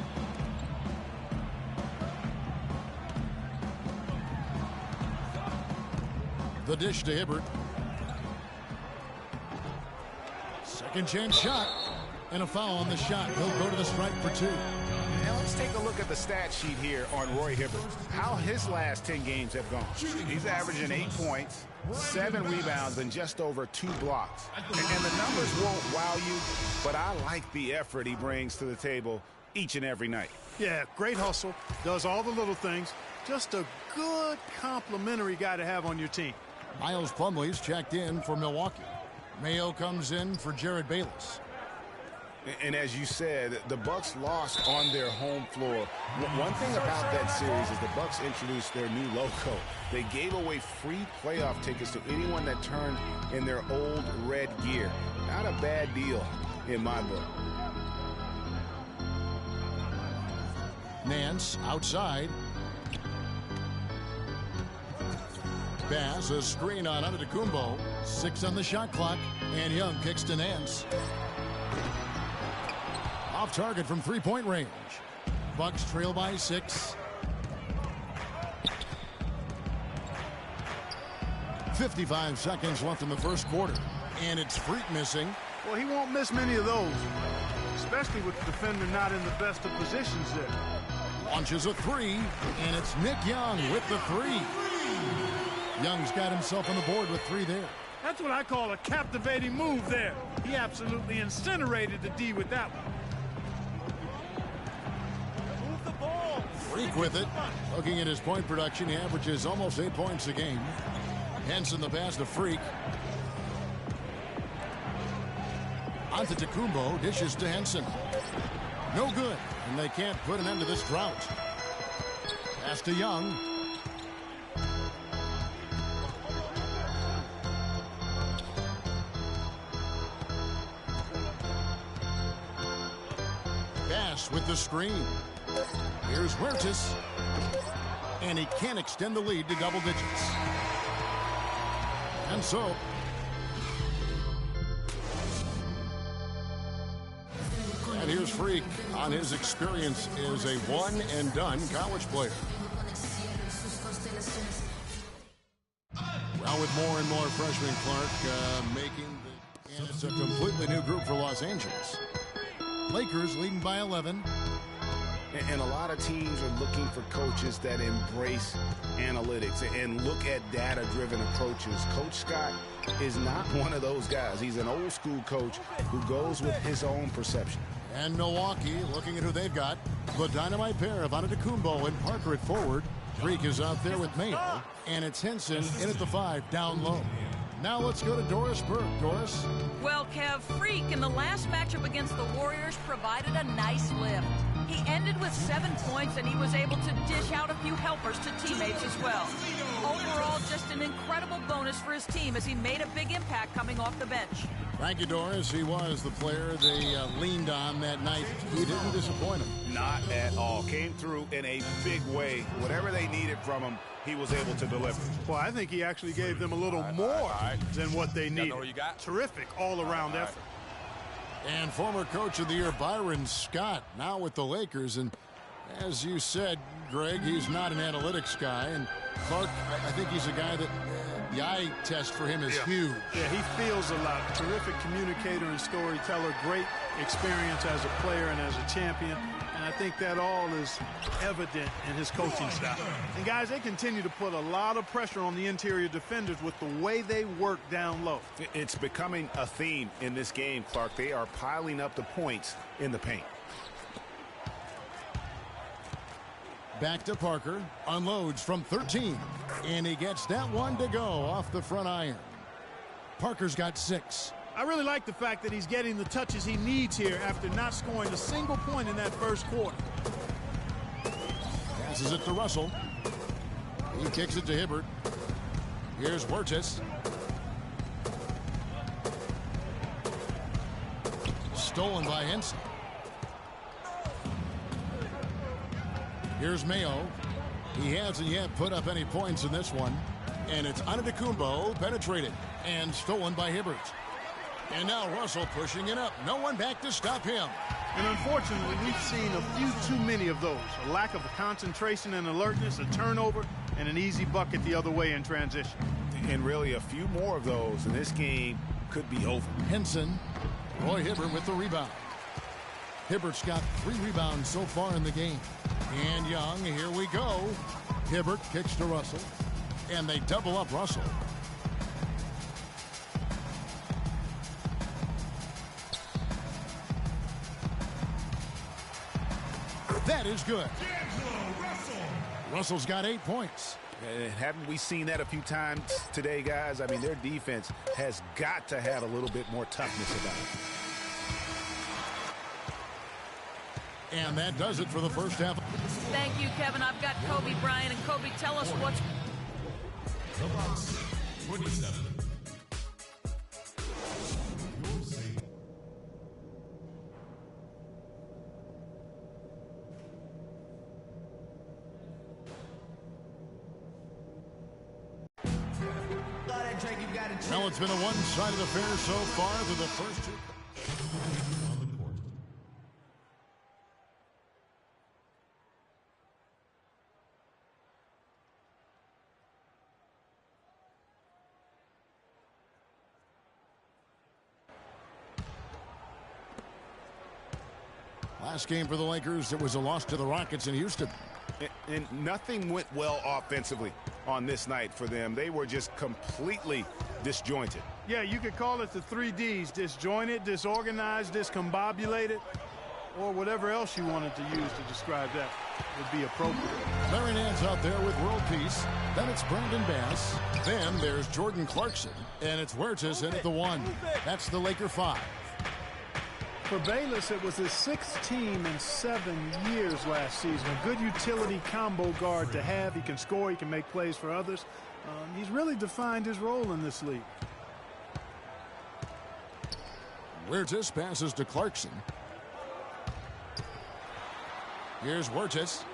C: The dish to Hibbert. Second chance shot. And a foul on the shot. He'll go to the stripe for 2.
E: Now let's take a look at the stat sheet here on Roy Hibbert. How his last 10 games have gone. He's averaging 8 points, 7 rebounds, and just over 2 blocks. And the numbers won't wow you, but I like the effort he brings to the table each and every night.
D: Yeah, great hustle. Does all the little things. Just a good complimentary guy to have on your team.
C: Miles Plumlee's checked in for Milwaukee. Mayo comes in for Jared Bayless.
E: And as you said, the Bucks lost on their home floor. One thing about that series is the Bucks introduced their new logo. They gave away free playoff tickets to anyone that turned in their old red gear. Not a bad deal in my book.
C: Nance outside. Bass, a screen on Antetokounmpo. 6 on the shot clock, and Young kicks to Nance. Off target from 3-point range. Bucks trail by 6. 55 seconds left in the first quarter, and it's Freak missing.
D: Well, he won't miss many of those, especially with the defender not in the best of positions there.
C: Launches a 3, and it's Nick Young with the 3. Young's got himself on the board with 3 there.
D: That's what I call a captivating move there. He absolutely incinerated the D with that one. Move the ball.
C: Freak with it. Looking at his point production, he averages almost 8 points a game. Henson the pass to Freak. Antetokounmpo dishes to Henson. No good, and they can't put an end to this drought. Pass to Young. Bass with the screen. Here's Huertas. And he can't extend the lead to double digits. And so, and here's Freak on his experience as a one-and-done college player. Well, with more and more freshmen, Clark, making the... And it's a completely new group for Los Angeles. Lakers leading by 11.
E: And a lot of teams are looking for coaches that embrace analytics and look at data-driven approaches. Coach Scott is not one of those guys. He's an old-school coach who goes with his own perception.
C: And Milwaukee looking at who they've got. The dynamite pair of Antetokounmpo and Parker at forward. Freak is out there with Mayo. And it's Henson in at the 5, down low. Now let's go to Doris Burke. Doris?
M: Well, Kev, Freak in the last matchup against the Warriors provided a nice lift. He ended with 7 points, and he was able to dish out a few helpers to teammates as well. Overall, just an incredible bonus for his team as he made a big impact coming off the bench.
C: Thank you, Doris. He was the player they leaned on that night. He didn't disappoint him.
E: Not at all. Came through in a big way. Whatever they needed from him, he was able to deliver.
D: Well, I think he actually gave them a little more than what they needed.
B: Know who you got?
D: Terrific all-around effort.
C: And former coach of the year, Byron Scott, now with the Lakers. And as you said, Greg, he's not an analytics guy. And Clark, I think he's a guy that the eye test for him is huge.
D: Yeah, he feels a lot. Terrific communicator and storyteller. Great experience as a player and as a champion. And I think that all is evident in his coaching style. And guys, they continue to put a lot of pressure on the interior defenders with the way they work down low.
E: It's becoming a theme in this game, Clark. They are piling up the points in the paint.
C: Back to Parker, unloads from 13, and he gets that one to go off the front iron. Parker's got 6.
D: I really like the fact that he's getting the touches he needs here after not scoring a single point in that first quarter.
C: Passes it to Russell. He kicks it to Hibbert. Here's Huertas. Stolen by Henson. Here's Mayo. He hasn't yet put up any points in this one. And it's Antetokounmpo penetrated and stolen by Hibbert. And now Russell pushing it up. No one back to stop him.
D: And unfortunately, we've seen a few too many of those. A lack of concentration and alertness, a turnover, and an easy bucket the other way in transition.
E: And really a few more of those, and this game could be over.
C: Henson, Roy Hibbert with the rebound. Hibbert's got 3 rebounds so far in the game. And Young, here we go. Hibbert kicks to Russell. And they double up Russell. That is good. Russell's got 8 points.
E: And haven't we seen that a few times today, guys? I mean, their defense has got to have a little bit more toughness about it.
C: And that does it for the first half.
M: Thank you, Kevin. I've got Kobe Bryant. And Kobe, tell us what's...
F: The box, 27.
C: Well, it's been a one-sided affair so far through the first 2. Last game for the Lakers, it was a loss to the Rockets in Houston.
E: And nothing went well offensively on this night for them. They were just completely disjointed.
D: Yeah, you could call it the 3 Ds. Disjointed, disorganized, discombobulated, or whatever else you wanted to use to describe that would be appropriate.
C: Larry Nance out there with world peace. Then it's Brandon Bass. Then there's Jordan Clarkson. And it's Huertas in at the 1. That's the Laker 5.
D: For Bayless, it was his 6th team in 7 years last season. A good utility combo guard to have. He can score. He can make plays for others. He's really defined his role in this league.
C: Huertas passes to Clarkson. Here's Huertas.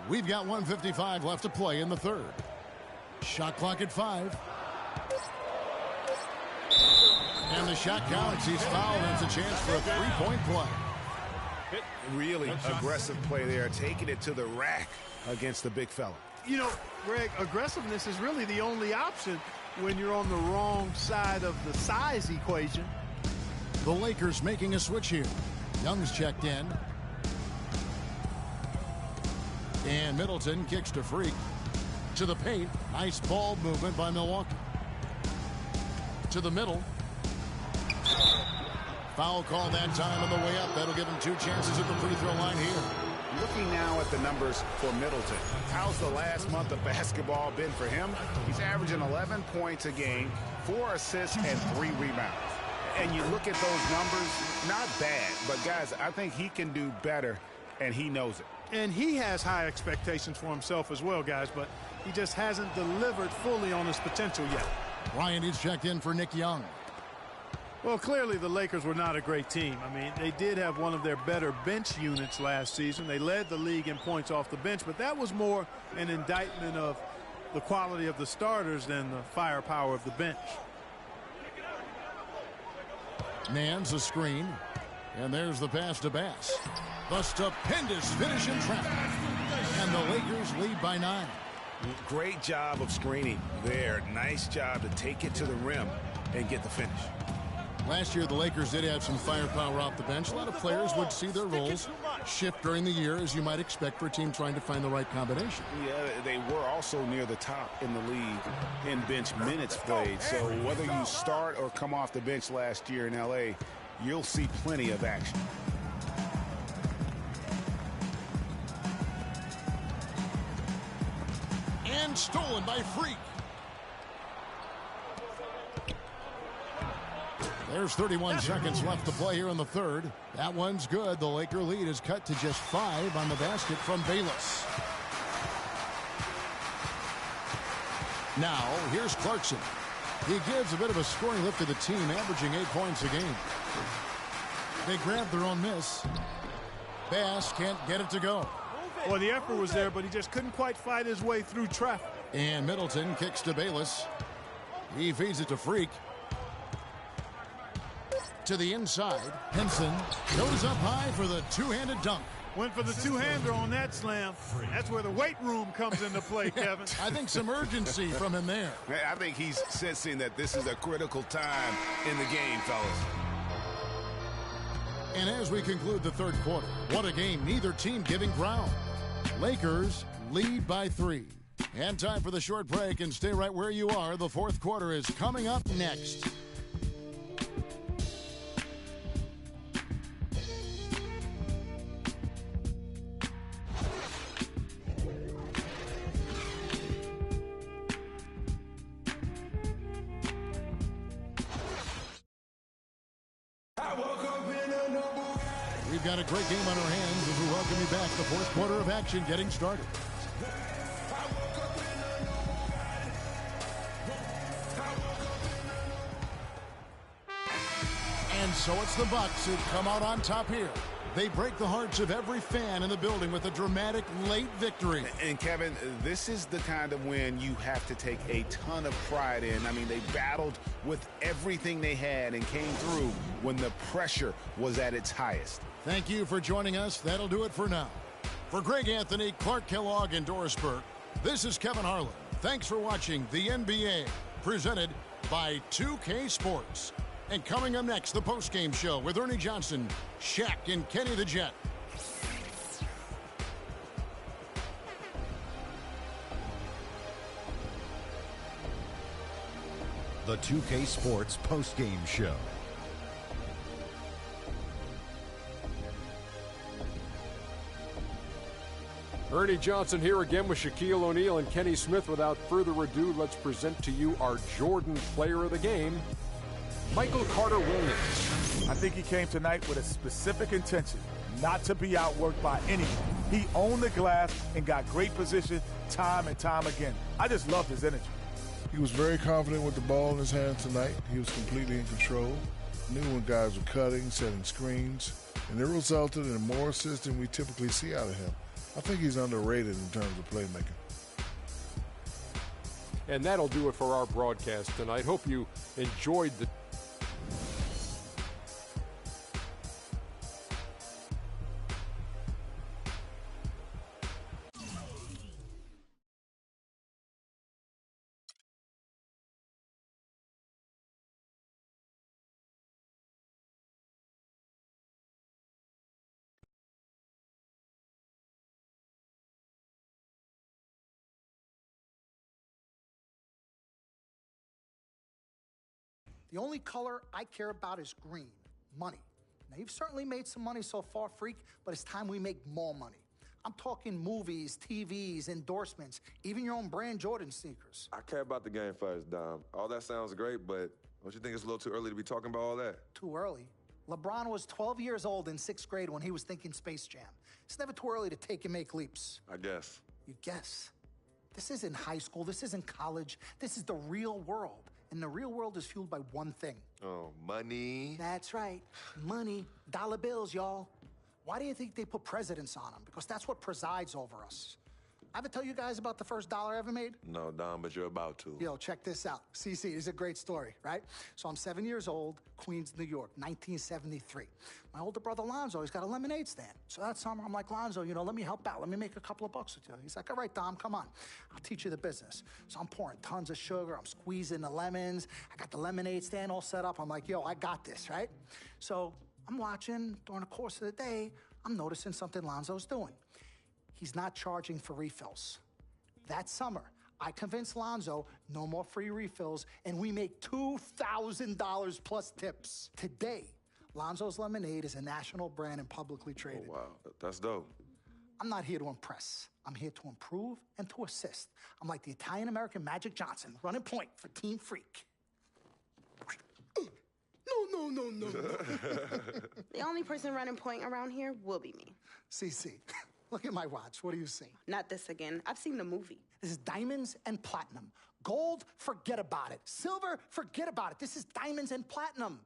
C: We've got 1:55 left to play in the third. Shot clock at 5. And the shot counts. He's fouled, and it's a chance for a three-point play.
E: Really aggressive play there, taking it to the rack against the big fella.
D: You know, Greg, aggressiveness is really the only option when you're on the wrong side of the size equation.
C: The Lakers making a switch here. Young's checked in. And Middleton kicks to Freak. To the paint. Nice ball movement by Milwaukee. To the middle. Foul call that time on the way up. That'll give him 2 chances at the free throw line here.
E: Looking now at the numbers for Middleton. How's the last month of basketball been for him? He's averaging 11 points a game, 4 assists, and 3 rebounds. And you look at those numbers, not bad. But, guys, I think he can do better, and he knows it.
D: And he has high expectations for himself as well, guys, but he just hasn't delivered fully on his potential yet.
C: Ryan is checked in for Nick Young.
D: Well, clearly the Lakers were not a great team. I mean, they did have one of their better bench units last season. They led the league in points off the bench, but that was more an indictment of the quality of the starters than the firepower of the bench.
C: Man's a screen, and there's the pass to Bass. The stupendous finish in traffic, and the Lakers lead by 9.
E: Great job of screening there. Nice job to take it to the rim and get the finish.
C: Last year, the Lakers did have some firepower off the bench. A lot of players would see their roles shift during the year, as you might expect for a team trying to find the right combination.
E: Yeah, they were also near the top in the league in bench minutes played. So whether you start or come off the bench last year in L.A., you'll see plenty of action.
C: And stolen by Freak. There's 31 seconds left to play here in the third. That one's good. The Laker lead is cut to just 5 on the basket from Bayless. Now, here's Clarkson. He gives a bit of a scoring lift to the team, averaging 8 points a game. They grab their own miss. Bass can't get it to go.
D: Well, the effort was there, but he just couldn't quite fight his way through traffic.
C: And Middleton kicks to Bayless. He feeds it to Freak. To the inside. Henson goes up high for the two-handed dunk.
D: Went for the two-hander on that slam. That's where the weight room comes into play, Kevin.
C: I think some urgency from him there.
E: I think he's sensing that this is a critical time in the game, fellas.
C: And as we conclude the third quarter, what a game. Neither team giving ground. Lakers lead by 3. And time for the short break, and stay right where you are. The fourth quarter is coming up next. We've got a great game on our hands as we welcome you back. The fourth quarter of action getting started. And so it's the Bucks who come out on top here. They break the hearts of every fan in the building with a dramatic late victory.
E: And Kevin, this is the kind of win you have to take a ton of pride in. I mean, they battled with everything they had and came through when the pressure was at its highest.
C: Thank you for joining us. That'll do it for now. For Greg Anthony, Clark Kellogg, and Doris Burke, this is Kevin Harlan. Thanks for watching the NBA, presented by 2K Sports. And coming up next, the postgame show with Ernie Johnson, Shaq, and Kenny the Jet.
H: The 2K Sports postgame show.
I: Ernie Johnson here again with Shaquille O'Neal and Kenny Smith. Without further ado, let's present to you our Jordan Player of the Game, Michael Carter Williams.
J: I think he came tonight with a specific intention, not to be outworked by anyone. He owned the glass and got great position time and time again. I just loved his energy.
K: He was very confident with the ball in his hands tonight. He was completely in control. Knew when guys were cutting, setting screens, and it resulted in more assists than we typically see out of him. I think he's underrated in terms of playmaking.
I: And that'll do it for our broadcast tonight. Hope you enjoyed the
P: The only color I care about is green, money. Now, you've certainly made some money so far, Freak, but it's time we make more money. I'm talking movies, TVs, endorsements, even your own brand Jordan sneakers.
B: I care about the game first, Dom. All that sounds great, but don't you think it's a little too early to be talking about all that?
P: Too early? LeBron was 12 years old in 6th grade when he was thinking Space Jam. It's never too early to take and make leaps.
B: I guess.
P: You guess? This isn't high school. This isn't college. This is the real world. And the real world is fueled by one thing.
B: Oh, money.
P: That's right. Money. Dollar bills, y'all. Why do you think they put presidents on them? Because that's what presides over us. I ever tell you guys about the first dollar I ever made?
B: No, Dom, but you're about to.
P: Yo, check this out. CC, this is a great story, right? So I'm 7 years old, Queens, New York, 1973. My older brother, Lonzo, he's got a lemonade stand. So that summer, I'm like, Lonzo, let me help out. Let me make a couple of bucks with you. He's like, all right, Dom, come on. I'll teach you the business. So I'm pouring tons of sugar. I'm squeezing the lemons. I got the lemonade stand all set up. I'm like, yo, I got this, right? So I'm watching during the course of the day. I'm noticing something Lonzo's doing. He's not charging for refills. That summer, I convinced Lonzo no more free refills, and we make $2,000 plus tips. Today, Lonzo's Lemonade is a national brand and publicly traded.
B: Oh, wow. That's dope.
P: I'm not here to impress. I'm here to improve and to assist. I'm like the Italian-American Magic Johnson, running point for Team Freak. No.
Q: The only person running point around here will be me.
P: CC, look at my watch. What do you see?
Q: Not this again. I've seen the movie.
P: This is diamonds and platinum. Gold, forget about it. Silver, forget about it. This is diamonds and platinum.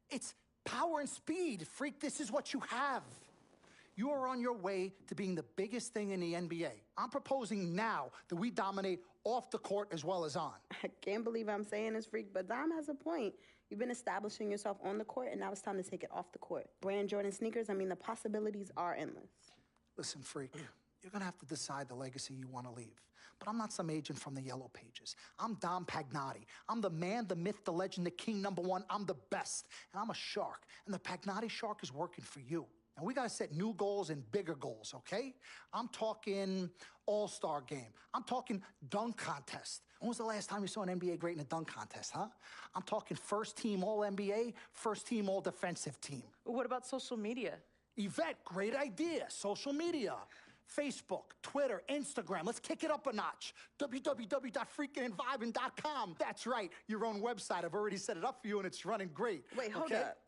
P: It's power and speed. Freak, this is what you have. You are on your way to being the biggest thing in the NBA. I'm proposing now that we dominate off the court as well as on.
Q: I can't believe I'm saying this, Freak, but Dom has a point. You've been establishing yourself on the court, and now it's time to take it off the court. Brand Jordan sneakers, the possibilities are endless.
P: Listen, Freak, you're gonna have to decide the legacy you want to leave. But I'm not some agent from the Yellow Pages. I'm Dom Pagnotti. I'm the man, the myth, the legend, the king, #1. I'm the best. And I'm a shark. And the Pagnotti shark is working for you. And we gotta set new goals and bigger goals, okay? I'm talking all-star game. I'm talking dunk contest. When was the last time you saw an NBA great in a dunk contest, huh? I'm talking first team All-NBA, first team All-Defensive team.
R: What about social media?
P: Yvette, great idea. Social media. Facebook, Twitter, Instagram. Let's kick it up a notch. www.freakinandvibing.com. That's right, your own website. I've already set it up for you and it's running great.
Q: Wait, hold up.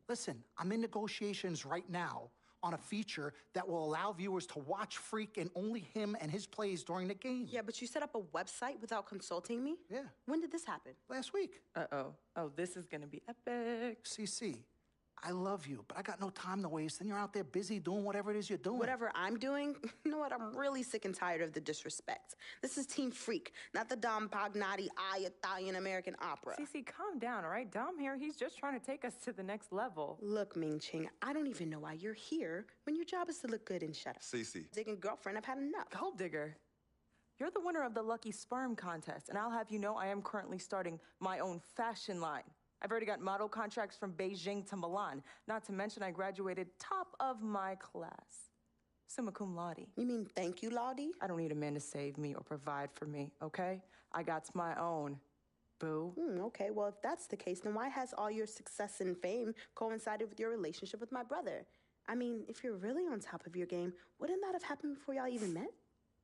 P: Listen, I'm in negotiations right now on a feature that will allow viewers to watch Freak and only him and his plays during the game.
Q: Yeah, but you set up a website without consulting me?
P: Yeah.
Q: When did this happen?
P: Last week.
R: Uh-oh. Oh, this is gonna be epic.
P: CC, I love you, but I got no time to waste, and you're out there busy doing whatever it is you're doing.
Q: Whatever I'm doing? You know what? I'm really sick and tired of the disrespect. This is Team Freak, not the Dom Pagnotti Italian-American opera.
R: CC, calm down, all right? Dom here, he's just trying to take us to the next level.
Q: Look, Ming Ching, I don't even know why you're here when your job is to look good and shut up.
B: CC.
Q: Digging girlfriend, I've had enough.
R: Gold digger. You're the winner of the Lucky Sperm contest, and I'll have you know I am currently starting my own fashion line. I've already got model contracts from Beijing to Milan. Not to mention I graduated top of my class. Summa cum laude.
Q: You mean thank you, Laude?
R: I don't need a man to save me or provide for me, okay? I got my own. Boo.
Q: Okay, well, if that's the case, then why has all your success and fame coincided with your relationship with my brother? If you're really on top of your game, wouldn't that have happened before y'all even met?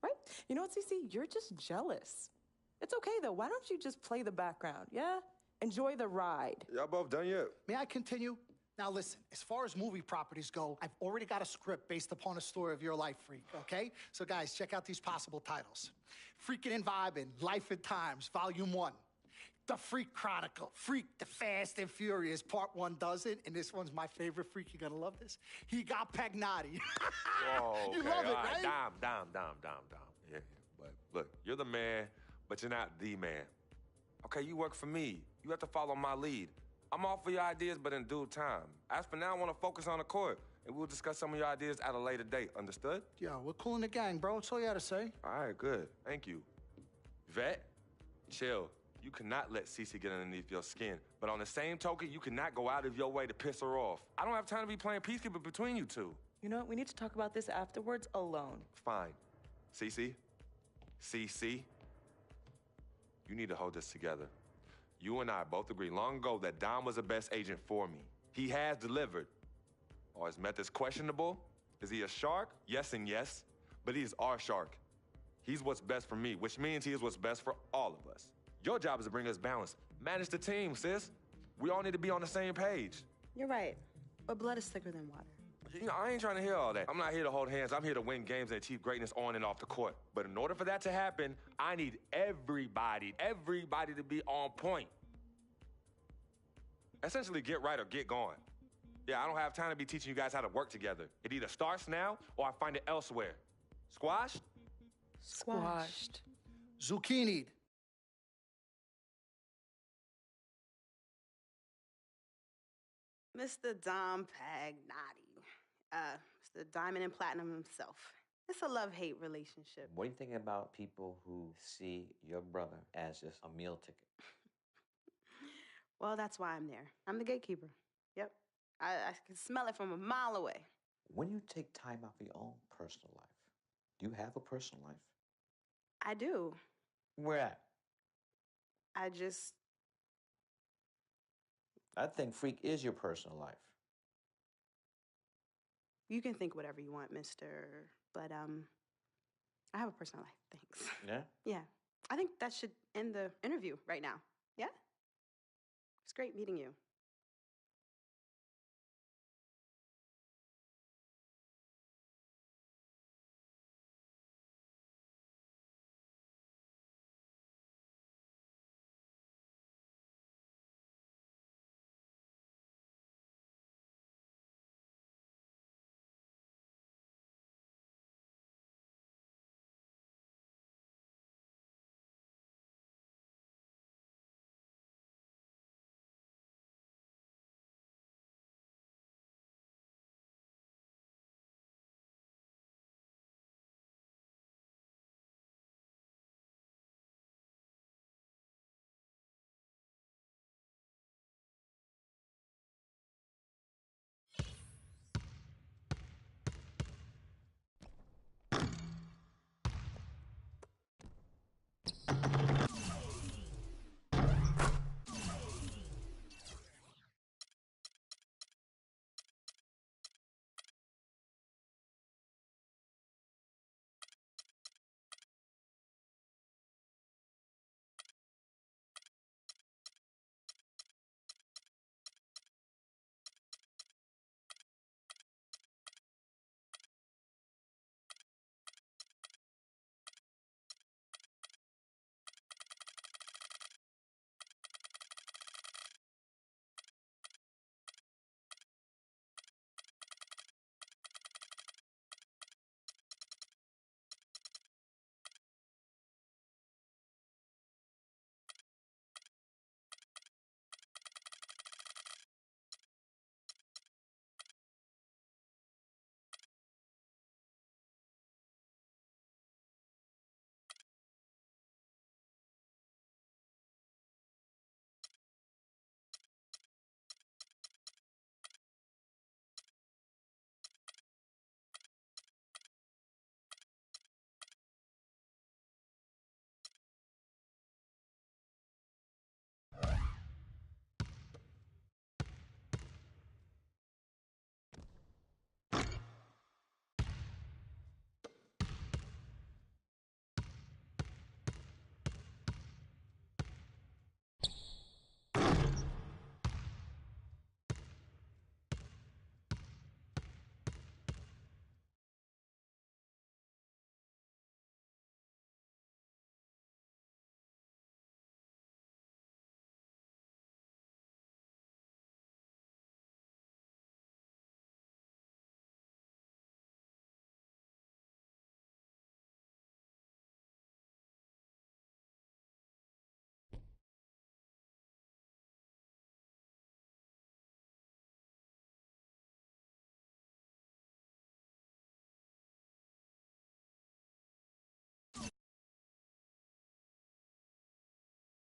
R: Right? You know what, CC? You're just jealous. It's okay, though. Why don't you just play the background, yeah? Enjoy the ride.
B: Y'all both done yet?
P: May I continue? Now listen, as far as movie properties go, I've already got a script based upon a story of your life, Freak, okay? So guys, check out these possible titles. Freakin' and Vibin', Life and Times, Volume 1. The Freak Chronicle. Freak the Fast and Furious. Part 1 does it, and this one's my favorite Freak. You're gonna love this. He got Pagnotti.
B: Whoa,
P: You
B: okay,
P: love it,
B: all
P: right?
B: Dom. Yeah, but look, you're the man, but you're not the man. Okay, you work for me. You have to follow my lead. I'm all for your ideas, but in due time. As for now, I want to focus on the court, and we'll discuss some of your ideas at a later date. Understood?
P: Yeah, we're cool in the gang, bro. That's all you had to say.
B: All right, good. Thank you. Vet, chill. You cannot let Cece get underneath your skin. But on the same token, you cannot go out of your way to piss her off. I don't have time to be playing peacekeeper between you two.
R: You know what? We need to talk about this afterwards alone.
B: Fine. Cece, you need to hold this together. You and I both agreed long ago that Dom was the best agent for me. He has delivered. Are his methods questionable? Is he a shark? Yes and yes. But he is our shark. He's what's best for me, which means he is what's best for all of us. Your job is to bring us balance. Manage the team, sis. We all need to be on the same page.
Q: You're right. But blood is thicker than water.
B: You know, I ain't trying to hear all that. I'm not here to hold hands. I'm here to win games and achieve greatness on and off the court. But in order for that to happen, I need everybody to be on point. Essentially, get right or get gone. Yeah, I don't have time to be teaching you guys how to work together. It either starts now or I find it elsewhere. Squashed?
R: Squashed.
P: Zucchini'd.
Q: Mr. Dom Pagnotti. Mr. Diamond and Platinum himself. It's a love-hate relationship.
S: What do you think about people who see your brother as just a meal ticket?
Q: Well, that's why I'm there. I'm the gatekeeper. Yep. I can smell it from a mile away.
S: When you take time out for your own personal life, do you have a personal life?
Q: I do.
S: Where at? I think Freak is your personal life.
Q: You can think whatever you want, mister. But, I have a personal life. Thanks.
S: Yeah?
Q: Yeah. I think that should end the interview right now. Yeah? It's great meeting you.